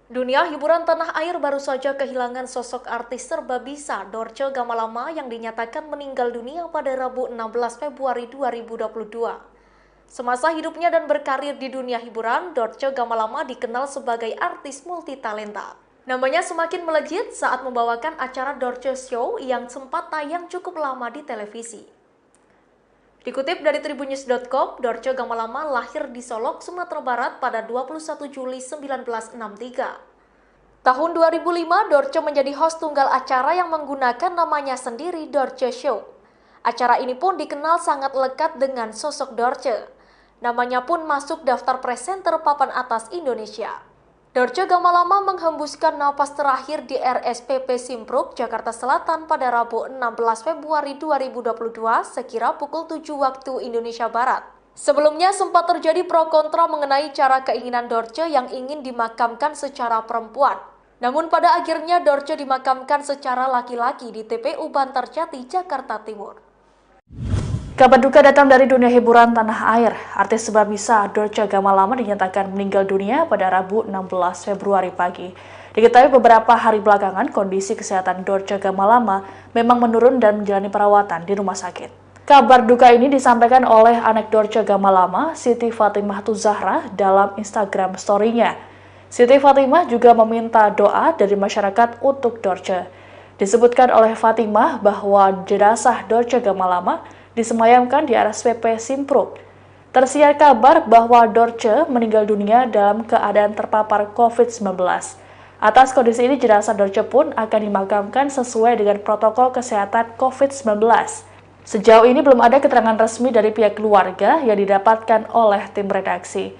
Dunia hiburan tanah air baru saja kehilangan sosok artis serba bisa Dorce Gamalama yang dinyatakan meninggal dunia pada Rabu 16 Februari 2022. Semasa hidupnya dan berkarir di dunia hiburan, Dorce Gamalama dikenal sebagai artis multitalenta. Namanya semakin melejit saat membawakan acara Dorce Show yang sempat tayang cukup lama di televisi. Dikutip dari tribunnews.com, Dorce Gamalama lahir di Solok, Sumatera Barat pada 21 Juli 1963. Tahun 2005, Dorce menjadi host tunggal acara yang menggunakan namanya sendiri, Dorce Show. Acara ini pun dikenal sangat lekat dengan sosok Dorce. Namanya pun masuk daftar presenter papan atas Indonesia. Dorce Gamalama menghembuskan napas terakhir di RSPP Simpruk, Jakarta Selatan pada Rabu 16 Februari 2022 sekira pukul 7 waktu Indonesia Barat. Sebelumnya sempat terjadi pro kontra mengenai cara keinginan Dorce yang ingin dimakamkan secara perempuan. Namun pada akhirnya Dorce dimakamkan secara laki-laki di TPU Bantar Jati, Jakarta Timur. Kabar duka datang dari dunia hiburan tanah air. Artis serba bisa Dorce Gamalama dinyatakan meninggal dunia pada Rabu 16 Februari pagi. Diketahui beberapa hari belakangan kondisi kesehatan Dorce Gamalama memang menurun dan menjalani perawatan di rumah sakit. Kabar duka ini disampaikan oleh anak Dorce Gamalama, Siti Fatimah Tuzahra, dalam Instagram story-nya. Siti Fatimah juga meminta doa dari masyarakat untuk Dorce. Disebutkan oleh Fatimah bahwa jenazah Dorce Gamalama disemayamkan di RSPP Simpruk. Tersiar kabar bahwa Dorce meninggal dunia dalam keadaan terpapar COVID-19. Atas kondisi ini, jenazah Dorce pun akan dimakamkan sesuai dengan protokol kesehatan COVID-19. Sejauh ini belum ada keterangan resmi dari pihak keluarga yang didapatkan oleh tim redaksi.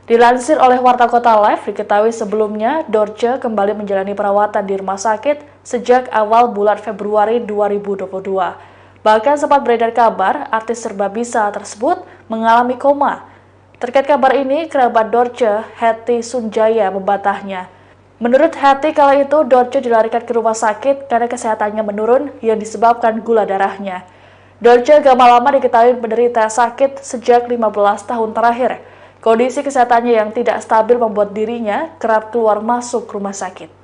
Dilansir oleh Warta Kota Live, diketahui sebelumnya Dorce kembali menjalani perawatan di rumah sakit sejak awal bulan Februari 2022. Bahkan sempat beredar kabar artis serba bisa tersebut mengalami koma. Terkait kabar ini, kerabat Dorce, Hetty Sunjaya, membantahnya. Menurut Hetty, kala itu Dorce dilarikan ke rumah sakit karena kesehatannya menurun yang disebabkan gula darahnya. Dorce Gamalama diketahui menderita sakit sejak 15 tahun terakhir. Kondisi kesehatannya yang tidak stabil membuat dirinya kerap keluar masuk rumah sakit.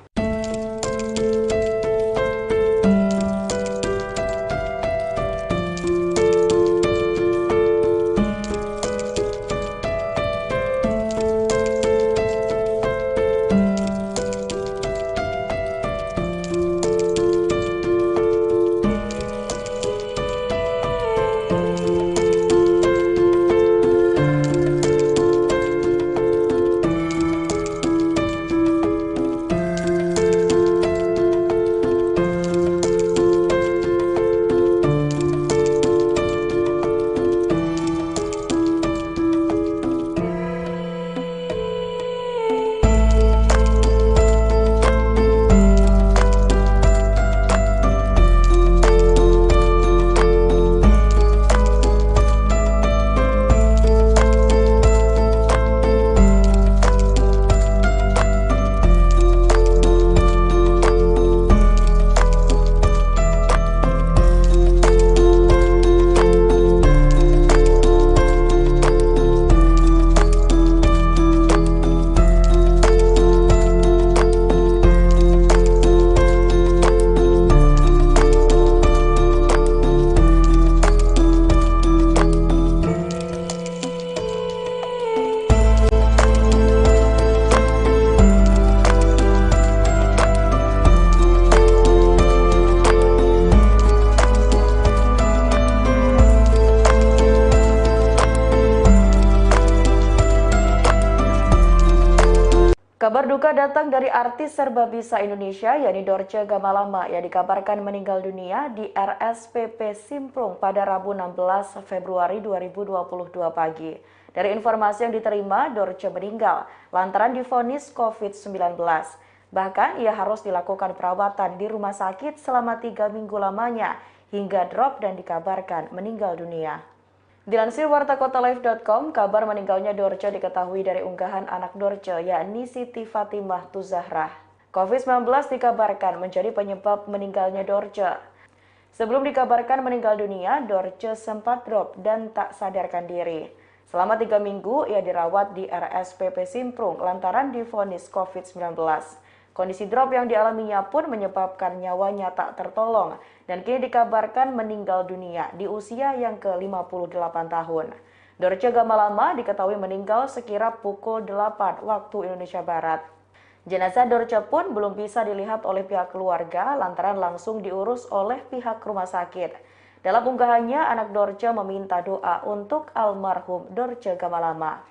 Kabar duka datang dari artis serba bisa Indonesia, yakni Dorce Gamalama, yang dikabarkan meninggal dunia di RSPP Simprung pada Rabu 16 Februari 2022 pagi. Dari informasi yang diterima, Dorce meninggal lantaran divonis COVID-19. Bahkan ia harus dilakukan perawatan di rumah sakit selama 3 minggu lamanya hingga drop dan dikabarkan meninggal dunia. Dilansir wartakotalive.com, kabar meninggalnya Dorce diketahui dari unggahan anak Dorce, yakni Siti Fatimah Tuzahrah. COVID-19 dikabarkan menjadi penyebab meninggalnya Dorce. Sebelum dikabarkan meninggal dunia, Dorce sempat drop dan tak sadarkan diri. Selama 3 minggu, ia dirawat di RSPP Simprung lantaran divonis COVID-19. Kondisi drop yang dialaminya pun menyebabkan nyawanya tak tertolong dan kini dikabarkan meninggal dunia di usia yang ke-58 tahun. Dorce Gamalama diketahui meninggal sekira pukul 8 waktu Indonesia Barat. Jenazah Dorce pun belum bisa dilihat oleh pihak keluarga lantaran langsung diurus oleh pihak rumah sakit. Dalam unggahannya, anak Dorce meminta doa untuk almarhum Dorce Gamalama.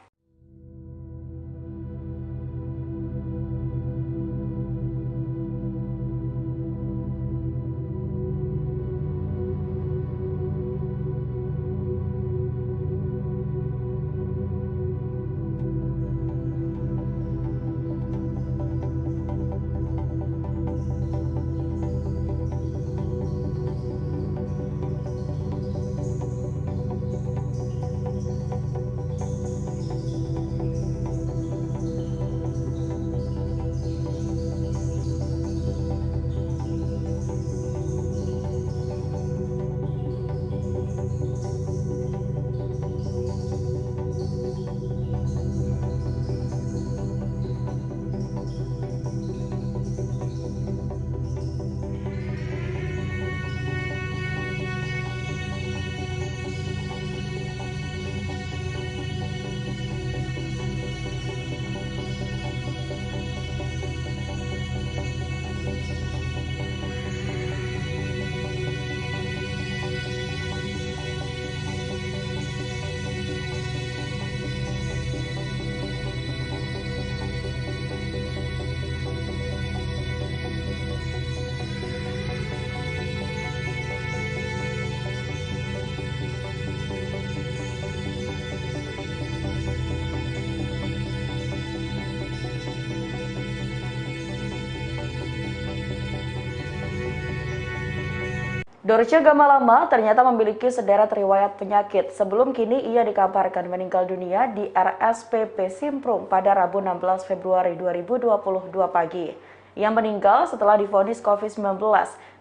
Dorce Gamalama ternyata memiliki sederet riwayat penyakit. Sebelum kini ia dikabarkan meninggal dunia di RSPP Simprung pada Rabu 16 Februari 2022 pagi. Ia meninggal setelah divonis COVID-19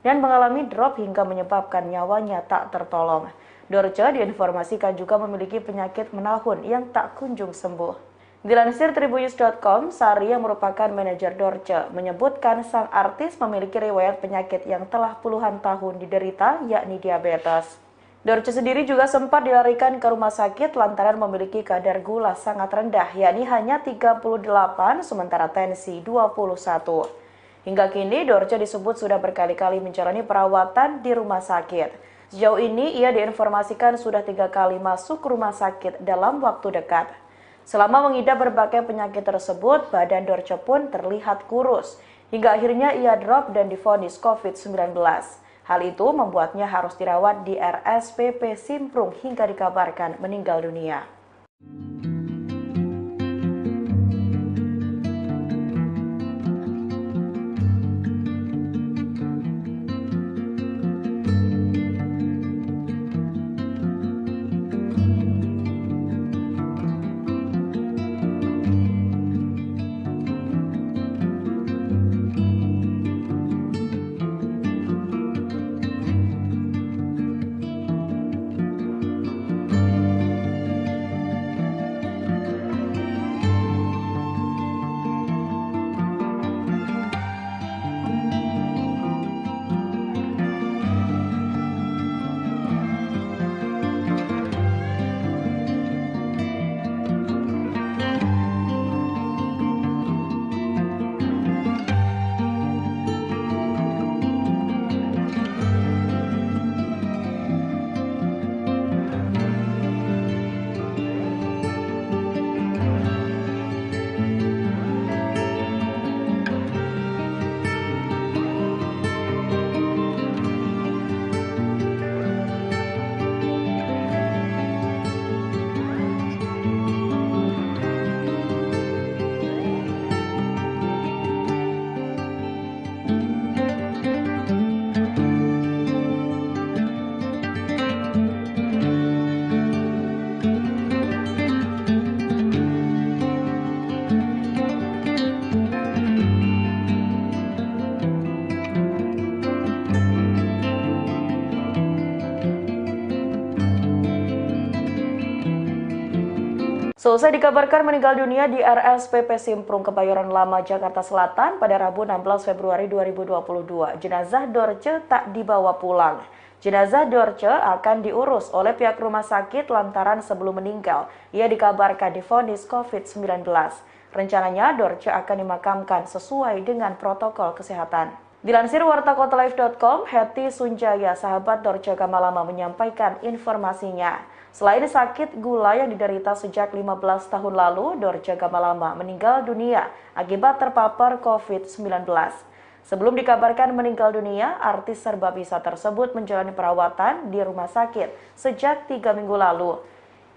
dan mengalami drop hingga menyebabkan nyawanya tak tertolong. Dorce diinformasikan juga memiliki penyakit menahun yang tak kunjung sembuh. Dilansir Tribunnews.com, Sari yang merupakan manajer Dorce menyebutkan sang artis memiliki riwayat penyakit yang telah puluhan tahun diderita, yakni diabetes. Dorce sendiri juga sempat dilarikan ke rumah sakit lantaran memiliki kadar gula sangat rendah, yakni hanya 38 sementara tensi 21. Hingga kini Dorce disebut sudah berkali-kali menjalani perawatan di rumah sakit. Sejauh ini ia diinformasikan sudah 3 kali masuk rumah sakit dalam waktu dekat. Selama mengidap berbagai penyakit tersebut, badan Dorce pun terlihat kurus. Hingga akhirnya ia drop dan divonis COVID-19. Hal itu membuatnya harus dirawat di RSPP Simprung hingga dikabarkan meninggal dunia. Selesai dikabarkan meninggal dunia di RSPP Simprung Kebayoran Lama, Jakarta Selatan pada Rabu 16 Februari 2022. Jenazah Dorce tak dibawa pulang. Jenazah Dorce akan diurus oleh pihak rumah sakit lantaran sebelum meninggal, ia dikabarkan divonis COVID-19. Rencananya Dorce akan dimakamkan sesuai dengan protokol kesehatan. Dilansir wartakotalive.com, Hetty Sunjaya, sahabat Dorce Gamalama, menyampaikan informasinya. Selain sakit gula yang diderita sejak 15 tahun lalu, Dorce Gamalama meninggal dunia akibat terpapar COVID-19. Sebelum dikabarkan meninggal dunia, artis serbabisa tersebut menjalani perawatan di rumah sakit sejak 3 minggu lalu.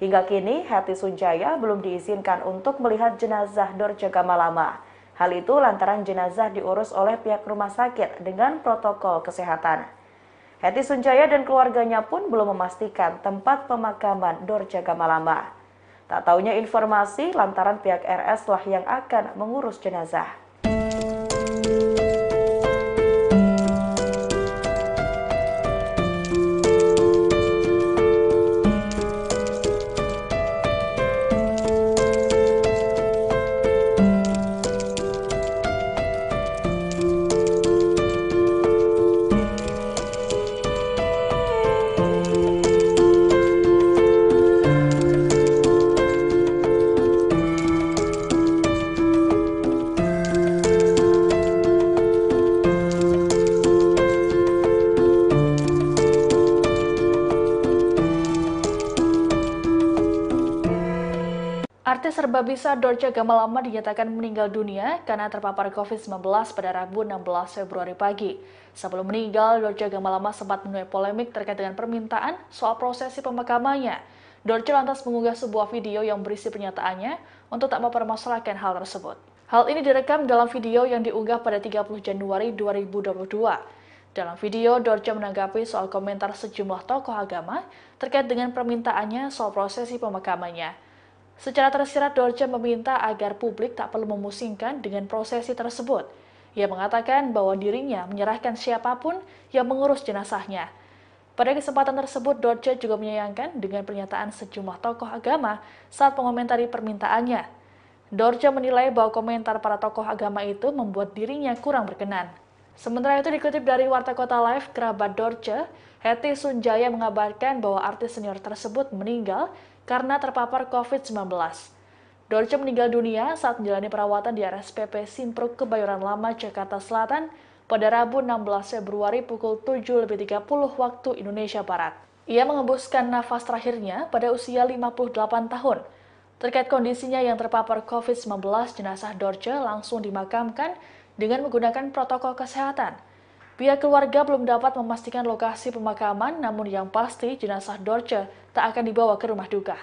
Hingga kini, Hetty Sunjaya belum diizinkan untuk melihat jenazah Dorce Gamalama. Hal itu lantaran jenazah diurus oleh pihak rumah sakit dengan protokol kesehatan. Hetty Sunjaya dan keluarganya pun belum memastikan tempat pemakaman Dorce Gamalama. Tak taunya informasi lantaran pihak RS lah yang akan mengurus jenazah. Artis serbabisa Dorce Gamalama dinyatakan meninggal dunia karena terpapar COVID-19 pada Rabu 16 Februari pagi. Sebelum meninggal, Dorce Gamalama sempat menuai polemik terkait dengan permintaan soal prosesi pemakamannya. Dorce lantas mengunggah sebuah video yang berisi pernyataannya untuk tak mempermasalahkan hal tersebut. Hal ini direkam dalam video yang diunggah pada 30 Januari 2022. Dalam video, Dorce menanggapi soal komentar sejumlah tokoh agama terkait dengan permintaannya soal prosesi pemakamannya. Secara tersirat, Dorce meminta agar publik tak perlu memusingkan dengan prosesi tersebut. Ia mengatakan bahwa dirinya menyerahkan siapapun yang mengurus jenazahnya. Pada kesempatan tersebut, Dorce juga menyayangkan dengan pernyataan sejumlah tokoh agama saat mengomentari permintaannya. Dorce menilai bahwa komentar para tokoh agama itu membuat dirinya kurang berkenan. Sementara itu dikutip dari Warta Kota Live, kerabat Dorce, Hetty Sunjaya mengabarkan bahwa artis senior tersebut meninggal karena terpapar COVID-19. Dorce meninggal dunia saat menjalani perawatan di RSPP Simpruk Kebayoran Lama, Jakarta Selatan pada Rabu 16 Februari pukul 7.30 waktu Indonesia Barat. Ia mengembuskan nafas terakhirnya pada usia 58 tahun. Terkait kondisinya yang terpapar COVID-19, jenazah Dorce langsung dimakamkan dengan menggunakan protokol kesehatan. Pihak keluarga belum dapat memastikan lokasi pemakaman, namun yang pasti jenazah Dorce tak akan dibawa ke rumah duka.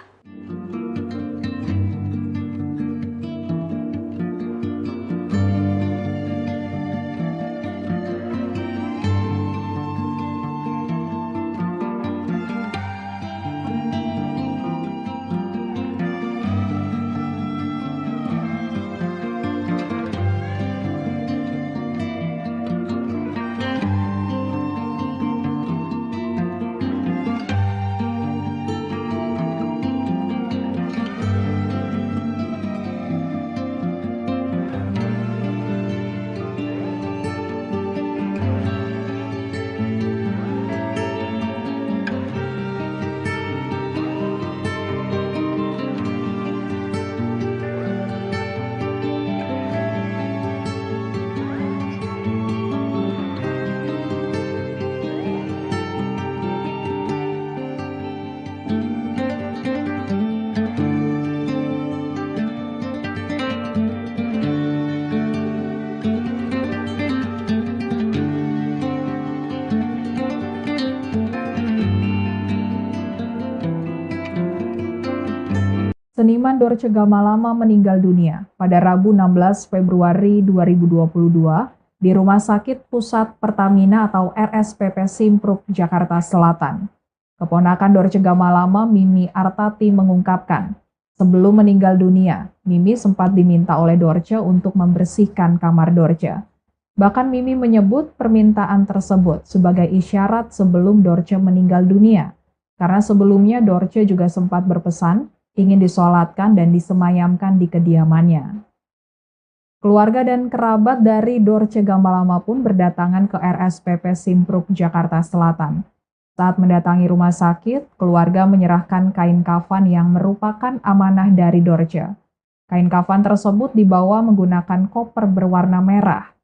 Seniman Dorce Gamalama meninggal dunia pada Rabu 16 Februari 2022 di Rumah Sakit Pusat Pertamina atau RSPP Simpruk, Jakarta Selatan. Keponakan Dorce Gamalama, Mimi Artati, mengungkapkan, sebelum meninggal dunia, Mimi sempat diminta oleh Dorce untuk membersihkan kamar Dorce. Bahkan Mimi menyebut permintaan tersebut sebagai isyarat sebelum Dorce meninggal dunia, karena sebelumnya Dorce juga sempat berpesan ingin disolatkan dan disemayamkan di kediamannya. Keluarga dan kerabat dari Dorce Gamalama pun berdatangan ke RSPP Simpruk, Jakarta Selatan. Saat mendatangi rumah sakit, keluarga menyerahkan kain kafan yang merupakan amanah dari Dorce. Kain kafan tersebut dibawa menggunakan koper berwarna merah.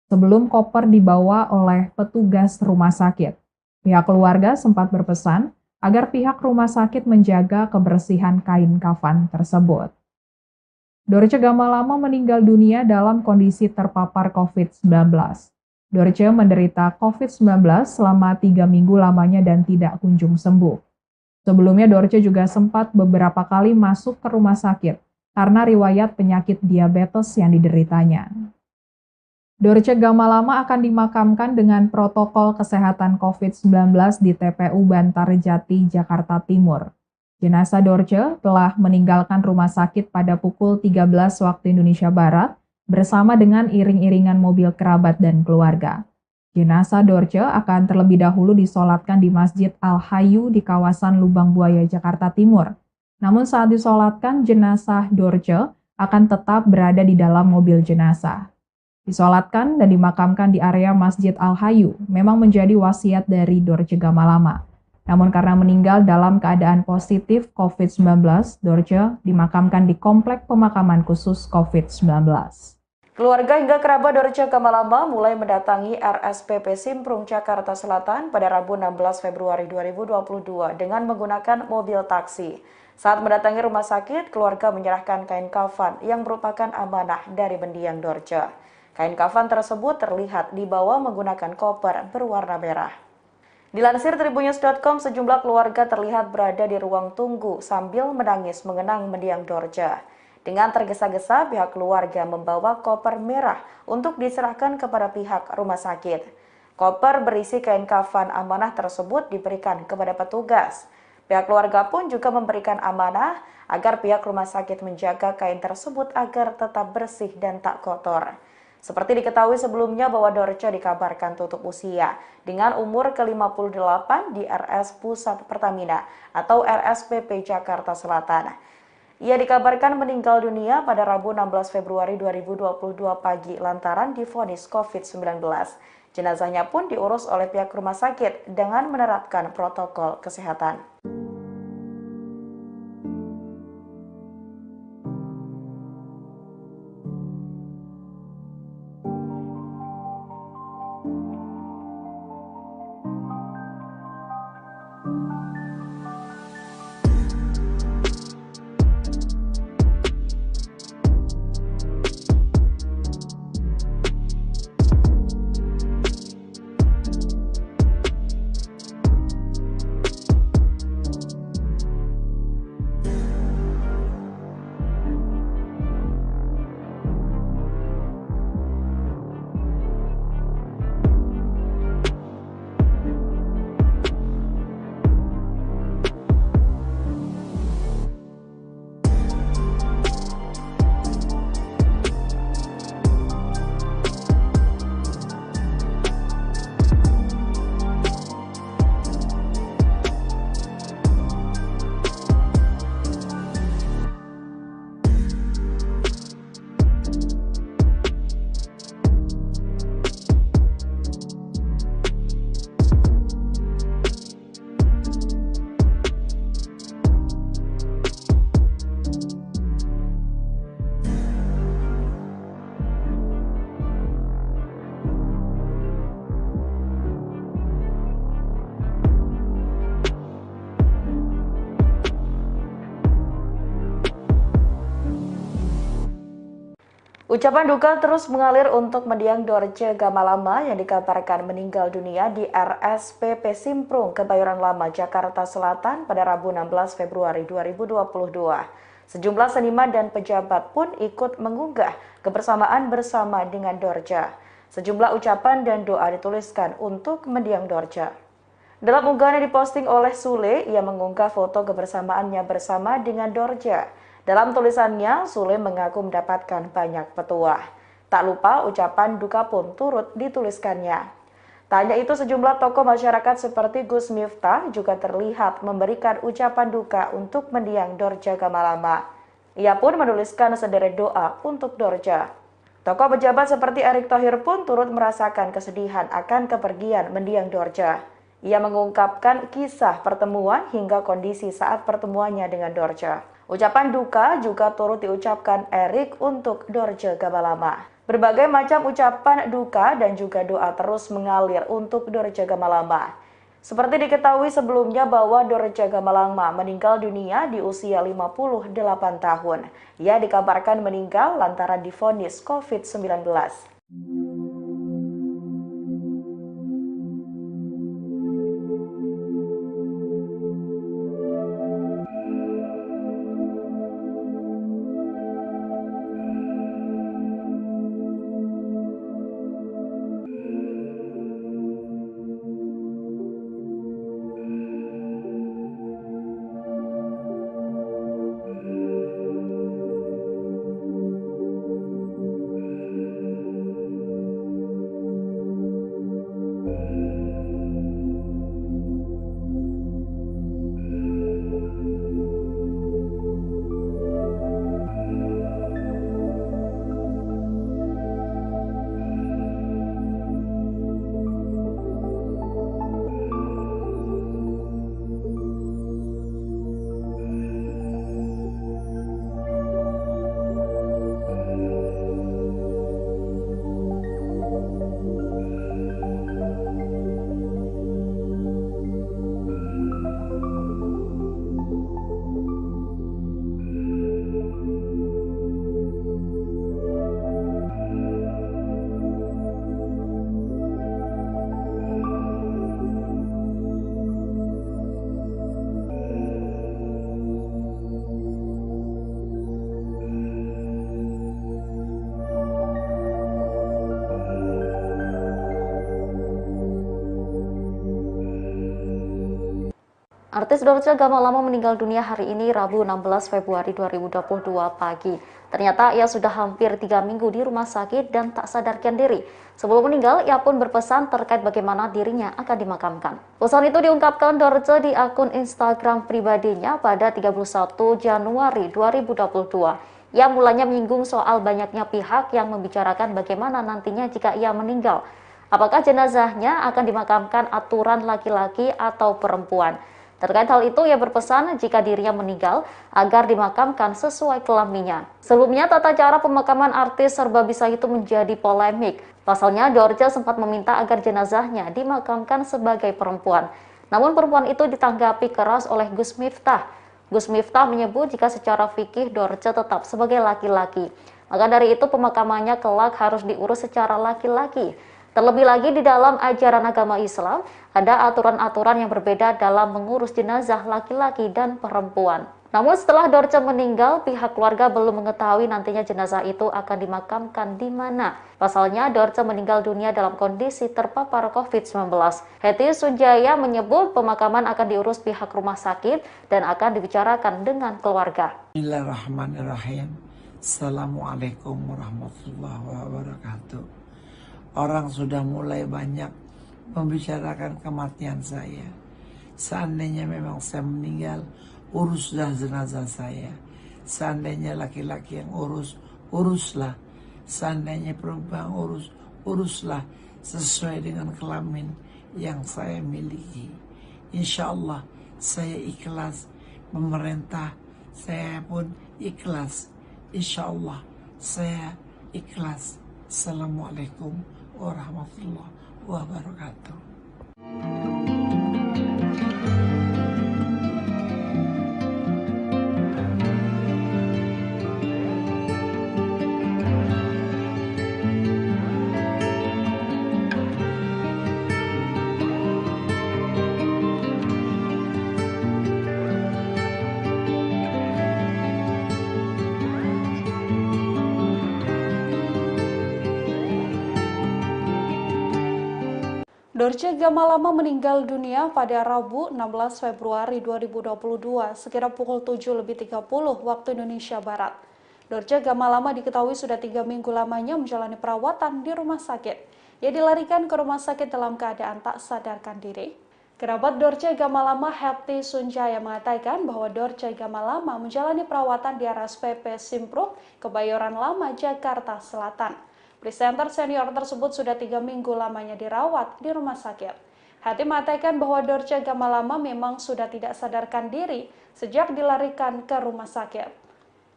Sebelum koper dibawa oleh petugas rumah sakit, pihak keluarga sempat berpesan agar pihak rumah sakit menjaga kebersihan kain kafan tersebut. Dorce Gamalama meninggal dunia dalam kondisi terpapar COVID-19. Dorce menderita COVID-19 selama 3 minggu lamanya dan tidak kunjung sembuh. Sebelumnya Dorce juga sempat beberapa kali masuk ke rumah sakit karena riwayat penyakit diabetes yang dideritanya. Dorce Gamalama akan dimakamkan dengan protokol kesehatan COVID-19 di TPU Bantarjati, Jakarta Timur. Jenazah Dorce telah meninggalkan rumah sakit pada pukul 13 waktu Indonesia Barat bersama dengan iring-iringan mobil kerabat dan keluarga. Jenazah Dorce akan terlebih dahulu disolatkan di Masjid Al-Hayu di kawasan Lubang Buaya, Jakarta Timur. Namun saat disolatkan, jenazah Dorce akan tetap berada di dalam mobil jenazah. Disolatkan dan dimakamkan di area Masjid Al-Hayu memang menjadi wasiat dari Dorce Gamalama. Namun karena meninggal dalam keadaan positif COVID-19, Dorce dimakamkan di Komplek Pemakaman Khusus COVID-19. Keluarga hingga kerabat Dorce Gamalama mulai mendatangi RSPP Simprung, Jakarta Selatan pada Rabu 16 Februari 2022 dengan menggunakan mobil taksi. Saat mendatangi rumah sakit, keluarga menyerahkan kain kafan yang merupakan amanah dari mendiang Dorce. Kain kafan tersebut terlihat dibawa menggunakan koper berwarna merah. Dilansir Tribunnews.com, sejumlah keluarga terlihat berada di ruang tunggu sambil menangis mengenang mendiang Dorce. Dengan tergesa-gesa, pihak keluarga membawa koper merah untuk diserahkan kepada pihak rumah sakit. Koper berisi kain kafan amanah tersebut diberikan kepada petugas. Pihak keluarga pun juga memberikan amanah agar pihak rumah sakit menjaga kain tersebut agar tetap bersih dan tak kotor. Seperti diketahui sebelumnya bahwa Dorce dikabarkan tutup usia dengan umur ke-58 di RS Pusat Pertamina atau RSPP Jakarta Selatan. Ia dikabarkan meninggal dunia pada Rabu 16 Februari 2022 pagi lantaran divonis COVID-19. Jenazahnya pun diurus oleh pihak rumah sakit dengan menerapkan protokol kesehatan. Ucapan duka terus mengalir untuk mendiang Dorce Gamalama yang dikabarkan meninggal dunia di RSPP Simprung, Kebayoran Lama, Jakarta Selatan pada Rabu 16 Februari 2022. Sejumlah seniman dan pejabat pun ikut mengunggah kebersamaan bersama dengan Dorce. Sejumlah ucapan dan doa dituliskan untuk mendiang Dorce. Dalam unggahan yang diposting oleh Sule, ia mengunggah foto kebersamaannya bersama dengan Dorce. Dalam tulisannya, Sule mengaku mendapatkan banyak petuah. Tak lupa ucapan duka pun turut dituliskannya. Tak hanya itu, sejumlah tokoh masyarakat seperti Gus Miftah juga terlihat memberikan ucapan duka untuk mendiang Dorce Gamalama. Ia pun menuliskan sederet doa untuk Dorce. Tokoh pejabat seperti Erick Thohir pun turut merasakan kesedihan akan kepergian mendiang Dorce. Ia mengungkapkan kisah pertemuan hingga kondisi saat pertemuannya dengan Dorce. Ucapan duka juga turut diucapkan Erick untuk Dorce Gamalama. Berbagai macam ucapan duka dan juga doa terus mengalir untuk Dorce Gamalama. Seperti diketahui sebelumnya bahwa Dorce Gamalama meninggal dunia di usia 58 tahun. Ia dikabarkan meninggal lantaran divonis COVID-19. Artis Dorce Gamalama meninggal dunia hari ini Rabu 16 Februari 2022 pagi. Ternyata ia sudah hampir 3 minggu di rumah sakit dan tak sadarkan diri. Sebelum meninggal, ia pun berpesan terkait bagaimana dirinya akan dimakamkan. Pesan itu diungkapkan Dorce di akun Instagram pribadinya pada 31 Januari 2022. Ia mulanya menyinggung soal banyaknya pihak yang membicarakan bagaimana nantinya jika ia meninggal. Apakah jenazahnya akan dimakamkan aturan laki-laki atau perempuan? Terkait hal itu, ia berpesan jika dirinya meninggal agar dimakamkan sesuai kelaminnya. Sebelumnya, tata cara pemakaman artis serba bisa itu menjadi polemik. Pasalnya, Dorce sempat meminta agar jenazahnya dimakamkan sebagai perempuan. Namun perempuan itu ditanggapi keras oleh Gus Miftah. Gus Miftah menyebut jika secara fikih Dorce tetap sebagai laki-laki. Maka dari itu pemakamannya kelak harus diurus secara laki-laki. Terlebih lagi di dalam ajaran agama Islam, ada aturan-aturan yang berbeda dalam mengurus jenazah laki-laki dan perempuan. Namun setelah Dorce meninggal, pihak keluarga belum mengetahui nantinya jenazah itu akan dimakamkan di mana. Pasalnya, Dorce meninggal dunia dalam kondisi terpapar COVID-19. Hetty Sunjaya menyebut pemakaman akan diurus pihak rumah sakit dan akan dibicarakan dengan keluarga. Bismillahirrahmanirrahim. Assalamualaikum warahmatullahi wabarakatuh. Orang sudah mulai banyak membicarakan kematian saya. Seandainya memang saya meninggal, uruslah jenazah saya. Seandainya laki-laki yang uruslah. Seandainya perempuan uruslah sesuai dengan kelamin yang saya miliki. Insya Allah saya ikhlas, pemerintah saya pun ikhlas. Insya Allah saya ikhlas. Assalamualaikum warahmatullahi wabarakatuh. Dorce Gamalama meninggal dunia pada Rabu 16 Februari 2022 sekitar pukul 7.30 waktu Indonesia Barat. Dorce Gamalama diketahui sudah 3 minggu lamanya menjalani perawatan di rumah sakit. Ia dilarikan ke rumah sakit dalam keadaan tak sadarkan diri. Kerabat Dorce Gamalama Hetty Sunjaya mengatakan bahwa Dorce Gamalama menjalani perawatan di RSPP Simpruk, Kebayoran Lama, Jakarta Selatan. Presenter senior tersebut sudah 3 minggu lamanya dirawat di rumah sakit. Hetty mengatakan bahwa Dorce Gamalama memang sudah tidak sadarkan diri sejak dilarikan ke rumah sakit.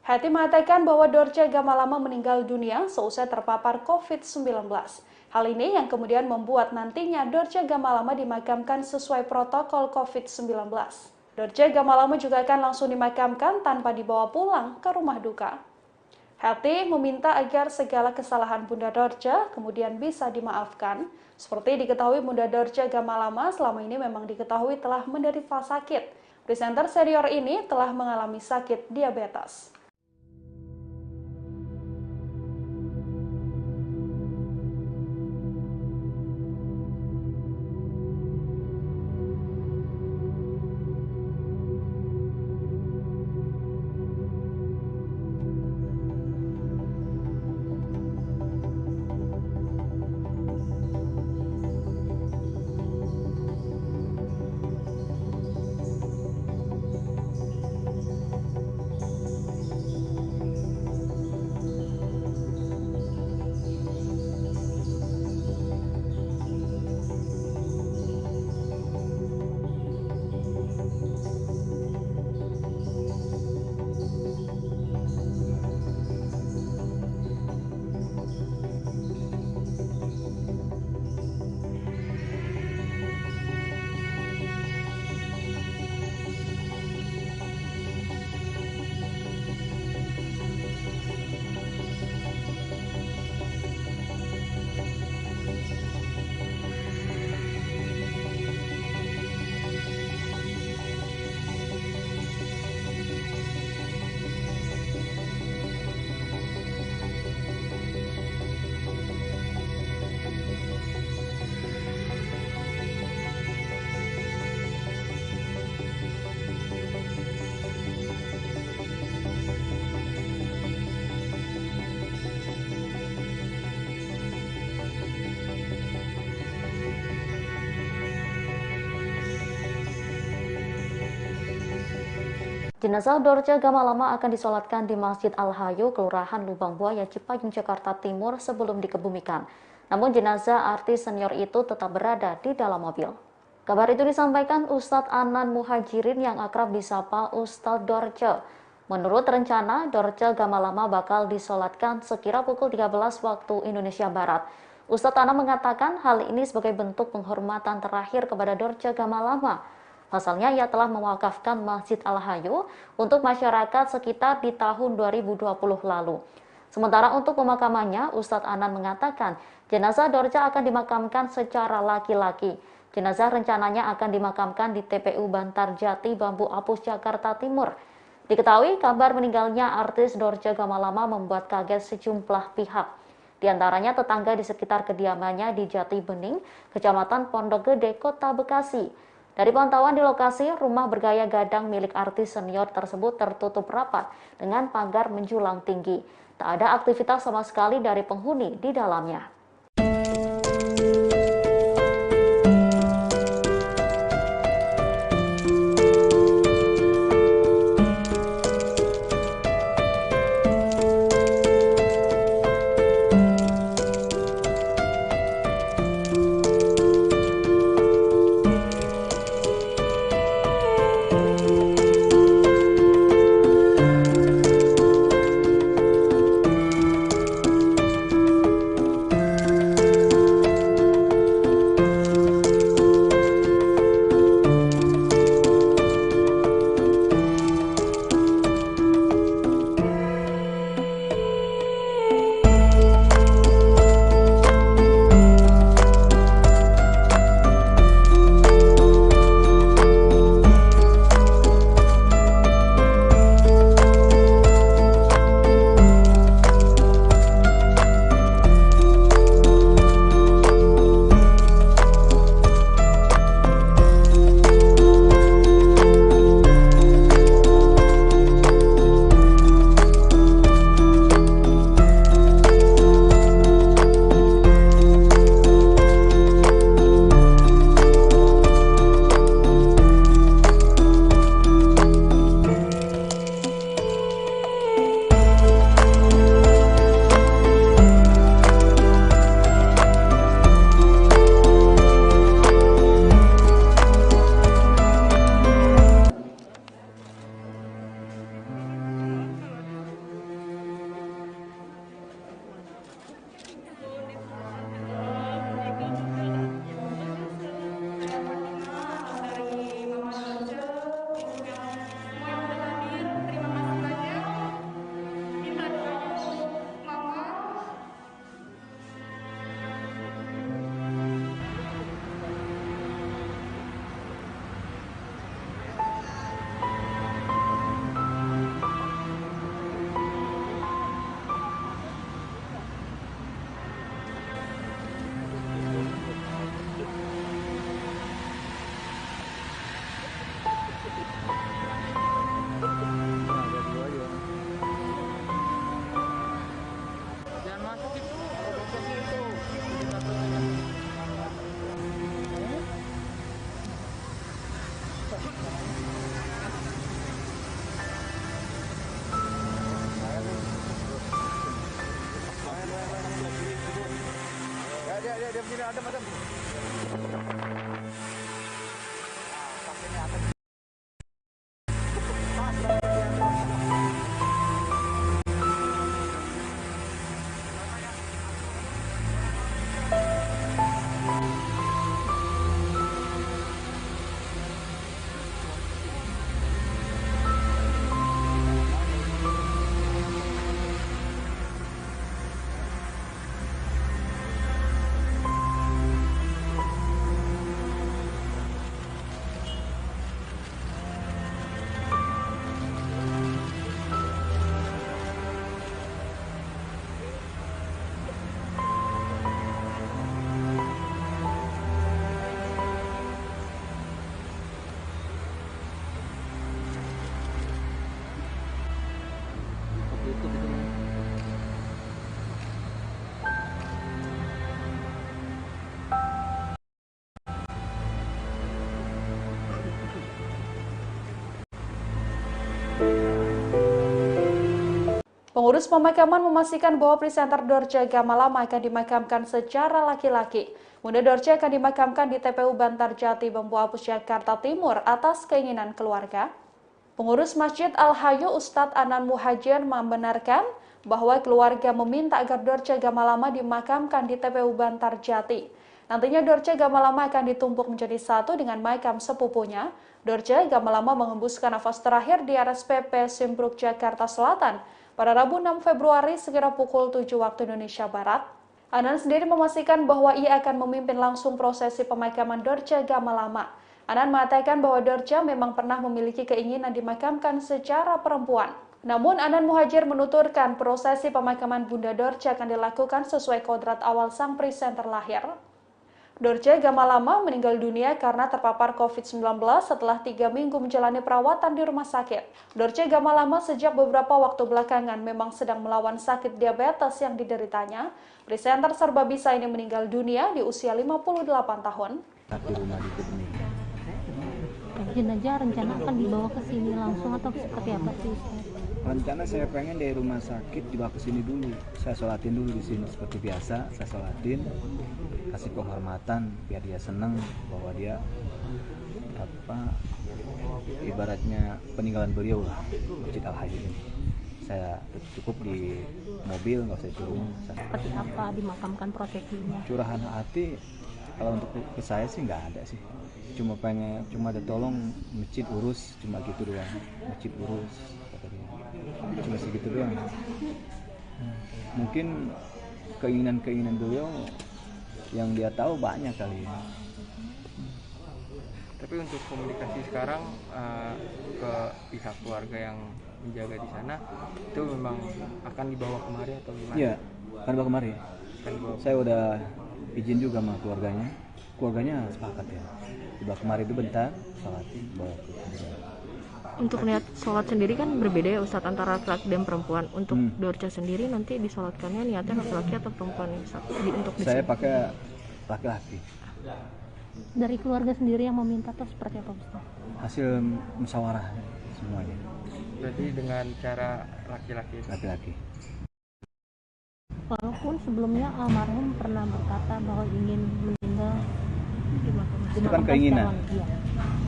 Hetty mengatakan bahwa Dorce Gamalama meninggal dunia seusai terpapar COVID-19. Hal ini yang kemudian membuat nantinya Dorce Gamalama dimakamkan sesuai protokol COVID-19. Dorce Gamalama juga akan langsung dimakamkan tanpa dibawa pulang ke rumah duka. Hetty meminta agar segala kesalahan Bunda Dorce kemudian bisa dimaafkan. Seperti diketahui, Bunda Dorce Gamalama selama ini memang diketahui telah menderita sakit. Presenter senior ini telah mengalami sakit diabetes. Jenazah Dorce Gamalama akan disolatkan di Masjid Al-Hayu, Kelurahan Lubang Buaya, Cipayung, Jakarta Timur sebelum dikebumikan. Namun jenazah artis senior itu tetap berada di dalam mobil. Kabar itu disampaikan Ustadz Anan Muhajirin yang akrab disapa Ustadz Dorce. Menurut rencana, Dorce Gamalama bakal disolatkan sekira pukul 13 waktu Indonesia Barat. Ustadz Anan mengatakan hal ini sebagai bentuk penghormatan terakhir kepada Dorce Gamalama. Pasalnya, ia telah mewakafkan Masjid Al-Hayu untuk masyarakat sekitar di tahun 2020 lalu. Sementara untuk pemakamannya, Ustadz Anan mengatakan jenazah Dorce akan dimakamkan secara laki-laki. Jenazah rencananya akan dimakamkan di TPU Bantar Jati, Bambu Apus, Jakarta Timur. Diketahui kabar meninggalnya artis Dorce Gamalama membuat kaget sejumlah pihak. Di antaranya tetangga di sekitar kediamannya di Jati Bening, Kecamatan Pondok Gede, Kota Bekasi. Dari pantauan di lokasi, rumah bergaya gadang milik artis senior tersebut tertutup rapat dengan pagar menjulang tinggi. Tak ada aktivitas sama sekali dari penghuni di dalamnya. Pengurus pemakaman memastikan bahwa presenter Dorce Gamalama akan dimakamkan secara laki-laki. Bunda Dorce akan dimakamkan di TPU Bantarjati, Bambu Apus, Jakarta Timur atas keinginan keluarga. Pengurus Masjid Al-Hayu Ustadz Anan Muhajir membenarkan bahwa keluarga meminta agar Dorce Gamalama dimakamkan di TPU Bantarjati. Nantinya Dorce Gamalama akan ditumpuk menjadi satu dengan makam sepupunya. Dorce Gamalama mengembuskan nafas terakhir di RSPP Simpruk, Jakarta Selatan pada Rabu 6 Februari sekira pukul 7 waktu Indonesia Barat. Anan sendiri memastikan bahwa ia akan memimpin langsung prosesi pemakaman Dorce Gamalama. Anan mengatakan bahwa Dorce memang pernah memiliki keinginan dimakamkan secara perempuan. Namun Anan Muhajir menuturkan prosesi pemakaman Bunda Dorce akan dilakukan sesuai kodrat awal sang presenter lahir. Dorce Gamalama meninggal dunia karena terpapar COVID-19 setelah 3 minggu menjalani perawatan di rumah sakit. Dorce Gamalama sejak beberapa waktu belakangan memang sedang melawan sakit diabetes yang dideritanya. Presenter serba bisa ini meninggal dunia di usia 58 tahun. Jenazah rencana akan dibawa ke sini langsung atau seperti apa sih? Rencana saya pengen dari rumah sakit dibawa ke sini dulu. Saya sholatin dulu di sini seperti biasa. Saya sholatin, kasih penghormatan biar dia senang bahwa dia ibaratnya peninggalan beliau lah, Masjid Al-Hayu ini. Saya cukup di mobil, nggak usah turun. Seperti apa dimakamkan prosesinya? Curahan hati kalau untuk ke saya sih nggak ada sih. Cuma ada tolong masjid urus, cuma gitu doang. Masjid urus, kata dia. Cuma segitu doang. Mungkin keinginan beliau yang dia tahu banyak kali ya. Tapi untuk komunikasi sekarang ke pihak keluarga yang menjaga di sana itu memang akan dibawa kemari atau gimana? Iya, akan dibawa kemari. Saya udah izin juga sama keluarganya. Keluarganya sepakat ya. Dibawa kemari itu bentar, sholatin, bawa ke keluarga. Untuk niat sholat sendiri kan berbeda ya Ustadz antara laki dan perempuan. Untuk Dorce sendiri nanti disolatkannya niatnya laki-laki atau perempuan Ustadz? Saya pakai laki-laki. Dari keluarga sendiri yang meminta atau seperti apa Ustadz? Hasil musyawarah semuanya. Berarti dengan cara laki-laki? Laki-laki. Walaupun sebelumnya almarhum pernah berkata bahwa ingin meninggal itu kan keinginan.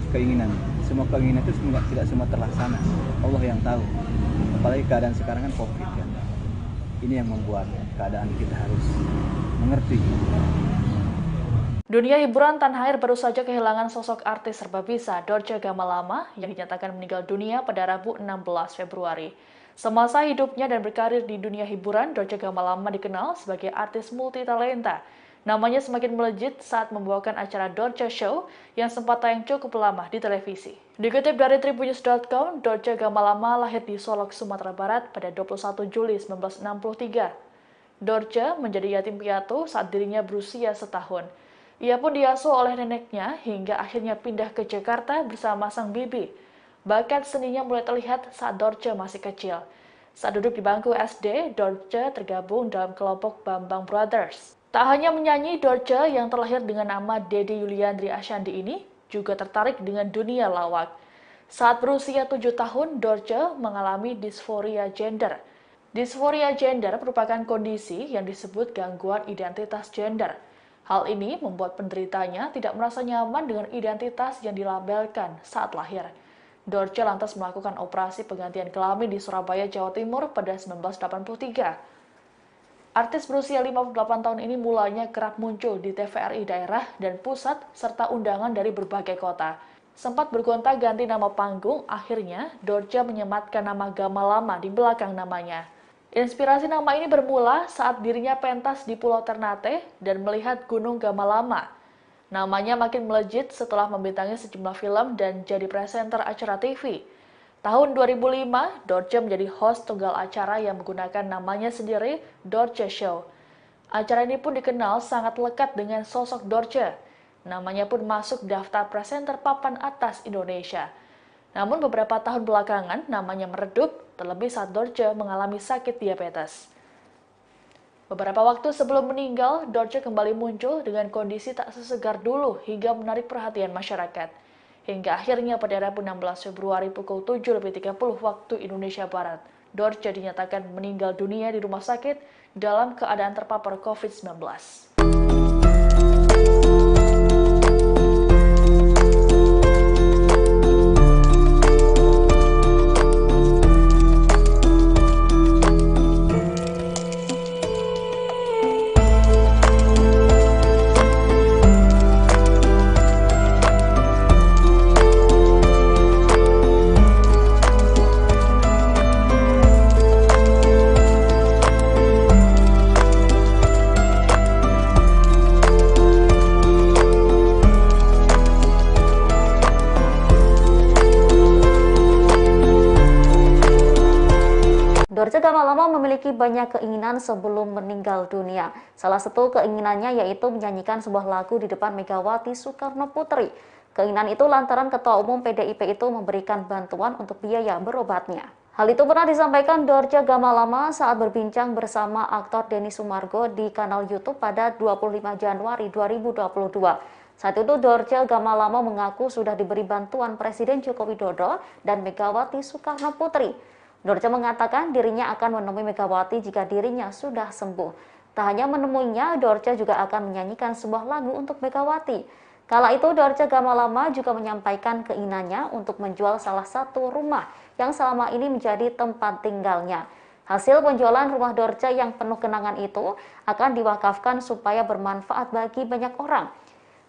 Keinginan. Semua keinginan itu tidak semua terlaksana. Allah yang tahu. Apalagi keadaan sekarang kan COVID kan. Ini yang membuat keadaan kita harus mengerti. Dunia hiburan tanah air baru saja kehilangan sosok artis serba bisa Dorce Gamalama yang dinyatakan meninggal dunia pada Rabu 16 Februari. Semasa hidupnya dan berkarir di dunia hiburan, Dorce Gamalama dikenal sebagai artis multitalenta. Namanya semakin melejit saat membawakan acara Dorce Show yang sempat tayang cukup lama di televisi. Dikutip dari tribunnews.com, Dorce Gamalama lahir di Solok, Sumatera Barat pada 21 Juli 1963. Dorce menjadi yatim piatu saat dirinya berusia setahun. Ia pun diasuh oleh neneknya hingga akhirnya pindah ke Jakarta bersama sang bibi. Bakat seninya mulai terlihat saat Dorce masih kecil. Saat duduk di bangku SD, Dorce tergabung dalam kelompok Bambang Brothers. Tak hanya menyanyi, Dorce yang terlahir dengan nama Dedi Yuliandri Asyandi ini juga tertarik dengan dunia lawak. Saat berusia 7 tahun, Dorce mengalami disforia gender. Disforia gender merupakan kondisi yang disebut gangguan identitas gender. Hal ini membuat penderitanya tidak merasa nyaman dengan identitas yang dilabelkan saat lahir. Dorce lantas melakukan operasi penggantian kelamin di Surabaya, Jawa Timur pada 1983. Artis berusia 58 tahun ini mulanya kerap muncul di TVRI daerah dan pusat serta undangan dari berbagai kota. Sempat bergonta-ganti nama panggung, akhirnya Dorce menyematkan nama Gamalama di belakang namanya. Inspirasi nama ini bermula saat dirinya pentas di Pulau Ternate dan melihat Gunung Gamalama. Namanya makin melejit setelah membintangi sejumlah film dan jadi presenter acara TV. Tahun 2005, Dorce menjadi host tunggal acara yang menggunakan namanya sendiri, Dorce Show. Acara ini pun dikenal sangat lekat dengan sosok Dorce. Namanya pun masuk daftar presenter papan atas Indonesia. Namun beberapa tahun belakangan, namanya meredup, terlebih saat Dorce mengalami sakit diabetes. Beberapa waktu sebelum meninggal, Dorce kembali muncul dengan kondisi tak sesegar dulu hingga menarik perhatian masyarakat. Hingga akhirnya pada Rabu 16 Februari pukul 7.30 waktu Indonesia Barat, Dorce dinyatakan meninggal dunia di rumah sakit dalam keadaan terpapar COVID-19. Dorce Gamalama memiliki banyak keinginan sebelum meninggal dunia. Salah satu keinginannya yaitu menyanyikan sebuah lagu di depan Megawati Soekarno Putri. Keinginan itu lantaran Ketua Umum PDIP itu memberikan bantuan untuk biaya berobatnya. Hal itu pernah disampaikan Dorce Gamalama saat berbincang bersama aktor Denny Sumargo di kanal YouTube pada 25 Januari 2022. Saat itu Dorce Gamalama mengaku sudah diberi bantuan Presiden Joko Widodo dan Megawati Soekarno Putri. Dorce mengatakan dirinya akan menemui Megawati jika dirinya sudah sembuh. Tak hanya menemuinya, Dorce juga akan menyanyikan sebuah lagu untuk Megawati. Kala itu Dorce Gamalama juga menyampaikan keinginannya untuk menjual salah satu rumah yang selama ini menjadi tempat tinggalnya. Hasil penjualan rumah Dorce yang penuh kenangan itu akan diwakafkan supaya bermanfaat bagi banyak orang.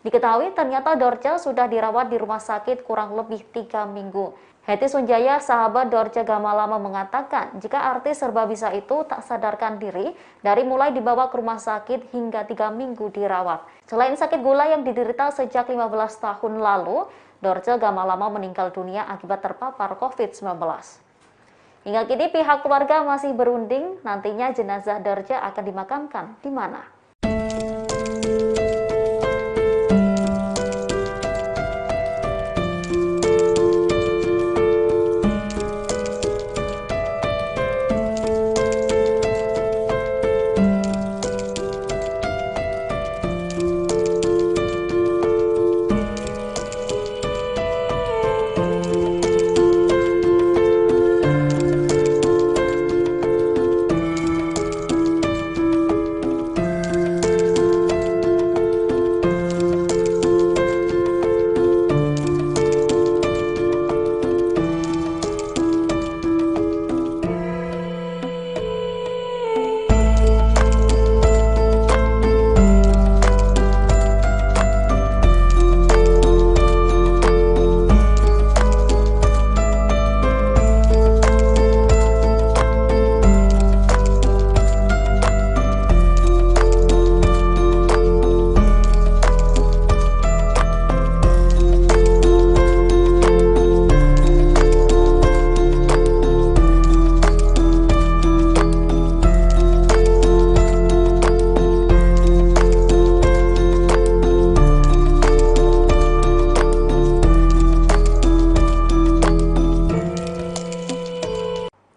Diketahui ternyata Dorce sudah dirawat di rumah sakit kurang lebih 3 minggu. Hetty Sunjaya, sahabat Dorce Gamalama, mengatakan jika artis serbabisa itu tak sadarkan diri dari mulai dibawa ke rumah sakit hingga 3 minggu dirawat. Selain sakit gula yang diderita sejak 15 tahun lalu, Dorce Gamalama meninggal dunia akibat terpapar COVID-19. Hingga kini pihak keluarga masih berunding nantinya jenazah Dorce akan dimakamkan di mana.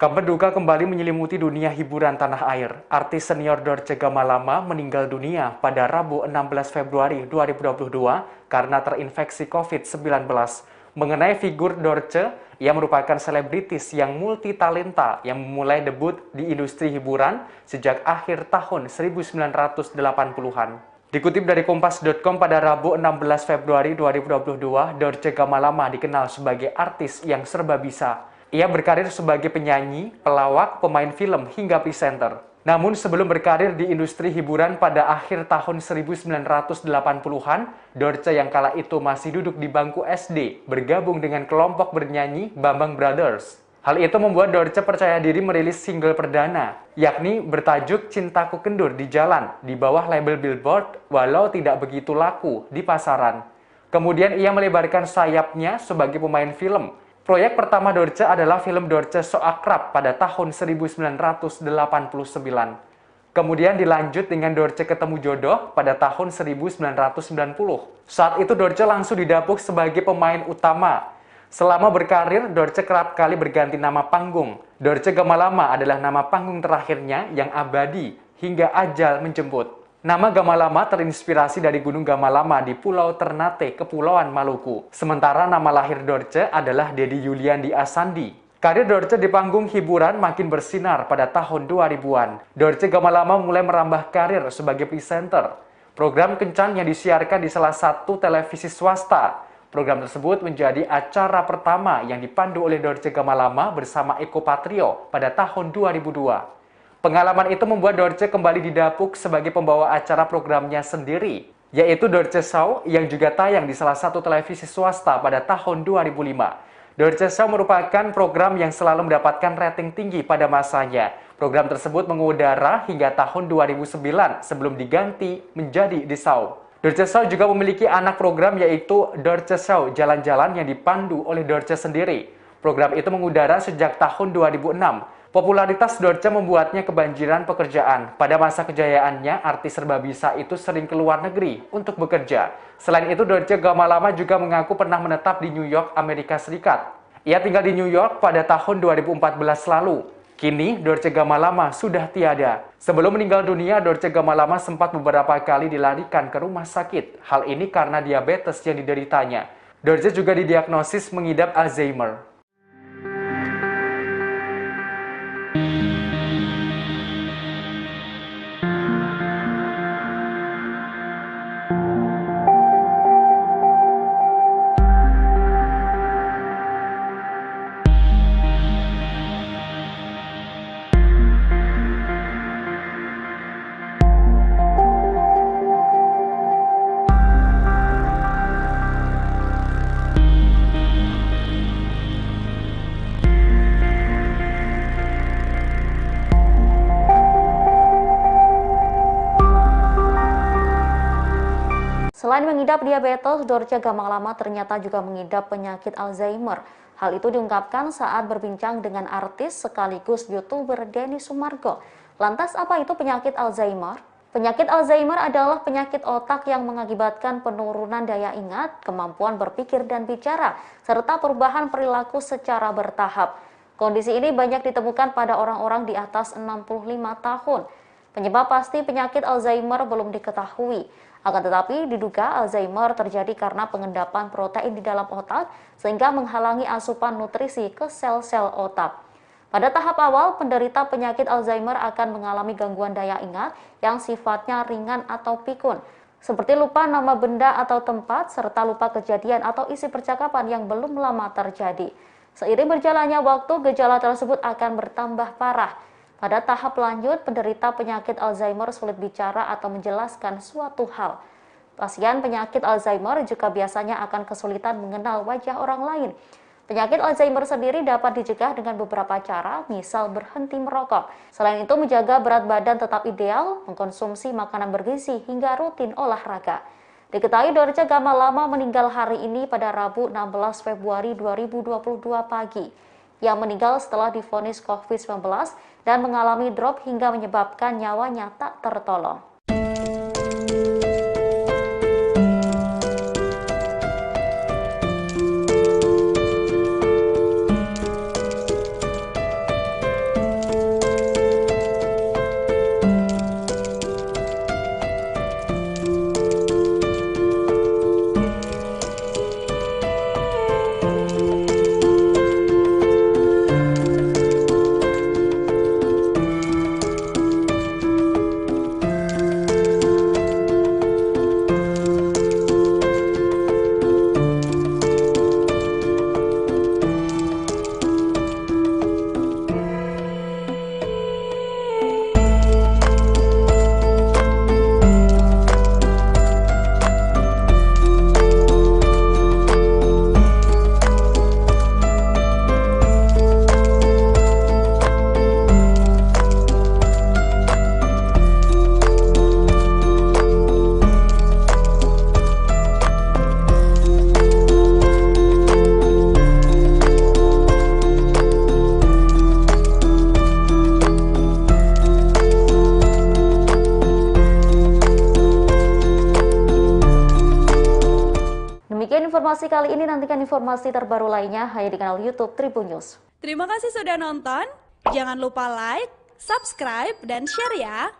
Kabar duka kembali menyelimuti dunia hiburan tanah air. Artis senior Dorce Gamalama meninggal dunia pada Rabu 16 Februari 2022 karena terinfeksi COVID-19. Mengenai figur Dorce, ia merupakan selebritis yang multitalenta yang memulai debut di industri hiburan sejak akhir tahun 1980-an. Dikutip dari Kompas.com pada Rabu 16 Februari 2022, Dorce Gamalama dikenal sebagai artis yang serba bisa. Ia berkarir sebagai penyanyi, pelawak, pemain film, hingga presenter. Namun sebelum berkarir di industri hiburan pada akhir tahun 1980-an, Dorce yang kala itu masih duduk di bangku SD, bergabung dengan kelompok bernyanyi Bambang Brothers. Hal itu membuat Dorce percaya diri merilis single perdana, yakni bertajuk Cintaku Kendur di Jalan, di bawah label Billboard, walau tidak begitu laku di pasaran. Kemudian ia melebarkan sayapnya sebagai pemain film. Proyek pertama Dorce adalah film Dorce So Akrab pada tahun 1989. Kemudian dilanjut dengan Dorce Ketemu Jodoh pada tahun 1990. Saat itu Dorce langsung didapuk sebagai pemain utama. Selama berkarir, Dorce kerap kali berganti nama panggung. Dorce Gamalama adalah nama panggung terakhirnya yang abadi hingga ajal menjemput. Nama Gamalama terinspirasi dari Gunung Gamalama di Pulau Ternate, Kepulauan Maluku. Sementara nama lahir Dorce adalah Dedi Yuliandi Asandi. Karir Dorce di panggung hiburan makin bersinar pada tahun 2000-an. Dorce Gamalama mulai merambah karir sebagai presenter. Program kencan yang disiarkan di salah satu televisi swasta. Program tersebut menjadi acara pertama yang dipandu oleh Dorce Gamalama bersama Eko Patrio pada tahun 2002. Pengalaman itu membuat Dorce kembali didapuk sebagai pembawa acara programnya sendiri, yaitu Dorce Show yang juga tayang di salah satu televisi swasta pada tahun 2005. Dorce Show merupakan program yang selalu mendapatkan rating tinggi pada masanya. Program tersebut mengudara hingga tahun 2009 sebelum diganti menjadi The Show. Dorce Show juga memiliki anak program yaitu Dorce Show Jalan-Jalan yang dipandu oleh Dorce sendiri. Program itu mengudara sejak tahun 2006. Popularitas Dorce membuatnya kebanjiran pekerjaan. Pada masa kejayaannya, artis serba bisa itu sering ke luar negeri untuk bekerja. Selain itu, Dorce Gamalama juga mengaku pernah menetap di New York, Amerika Serikat. Ia tinggal di New York pada tahun 2014 lalu. Kini, Dorce Gamalama sudah tiada. Sebelum meninggal dunia, Dorce Gamalama sempat beberapa kali dilarikan ke rumah sakit. Hal ini karena diabetes yang dideritanya. Dorce juga didiagnosis mengidap Alzheimer. Selain mengidap diabetes, Dorce Gamalama ternyata juga mengidap penyakit Alzheimer. Hal itu diungkapkan saat berbincang dengan artis sekaligus YouTuber Denny Sumargo. Lantas apa itu penyakit Alzheimer? Penyakit Alzheimer adalah penyakit otak yang mengakibatkan penurunan daya ingat, kemampuan berpikir dan bicara, serta perubahan perilaku secara bertahap. Kondisi ini banyak ditemukan pada orang-orang di atas 65 tahun. Penyebab pasti penyakit Alzheimer belum diketahui. Akan tetapi diduga Alzheimer terjadi karena pengendapan protein di dalam otak sehingga menghalangi asupan nutrisi ke sel-sel otak. Pada tahap awal, penderita penyakit Alzheimer akan mengalami gangguan daya ingat yang sifatnya ringan atau pikun, seperti lupa nama benda atau tempat, serta lupa kejadian atau isi percakapan yang belum lama terjadi. Seiring berjalannya waktu, gejala tersebut akan bertambah parah. Pada tahap lanjut, penderita penyakit Alzheimer sulit bicara atau menjelaskan suatu hal. Pasien penyakit Alzheimer juga biasanya akan kesulitan mengenal wajah orang lain. Penyakit Alzheimer sendiri dapat dicegah dengan beberapa cara, misal berhenti merokok. Selain itu, menjaga berat badan tetap ideal, mengkonsumsi makanan bergizi, hingga rutin olahraga. Diketahui Dorce Gamalama meninggal hari ini pada Rabu 16 Februari 2022 pagi. Yang meninggal setelah divonis COVID-19 dan mengalami drop hingga menyebabkan nyawanya tak tertolong. Informasi kali ini, nantikan informasi terbaru lainnya hanya di kanal YouTube Tribun News. Terima kasih sudah nonton. Jangan lupa like, subscribe, dan share ya.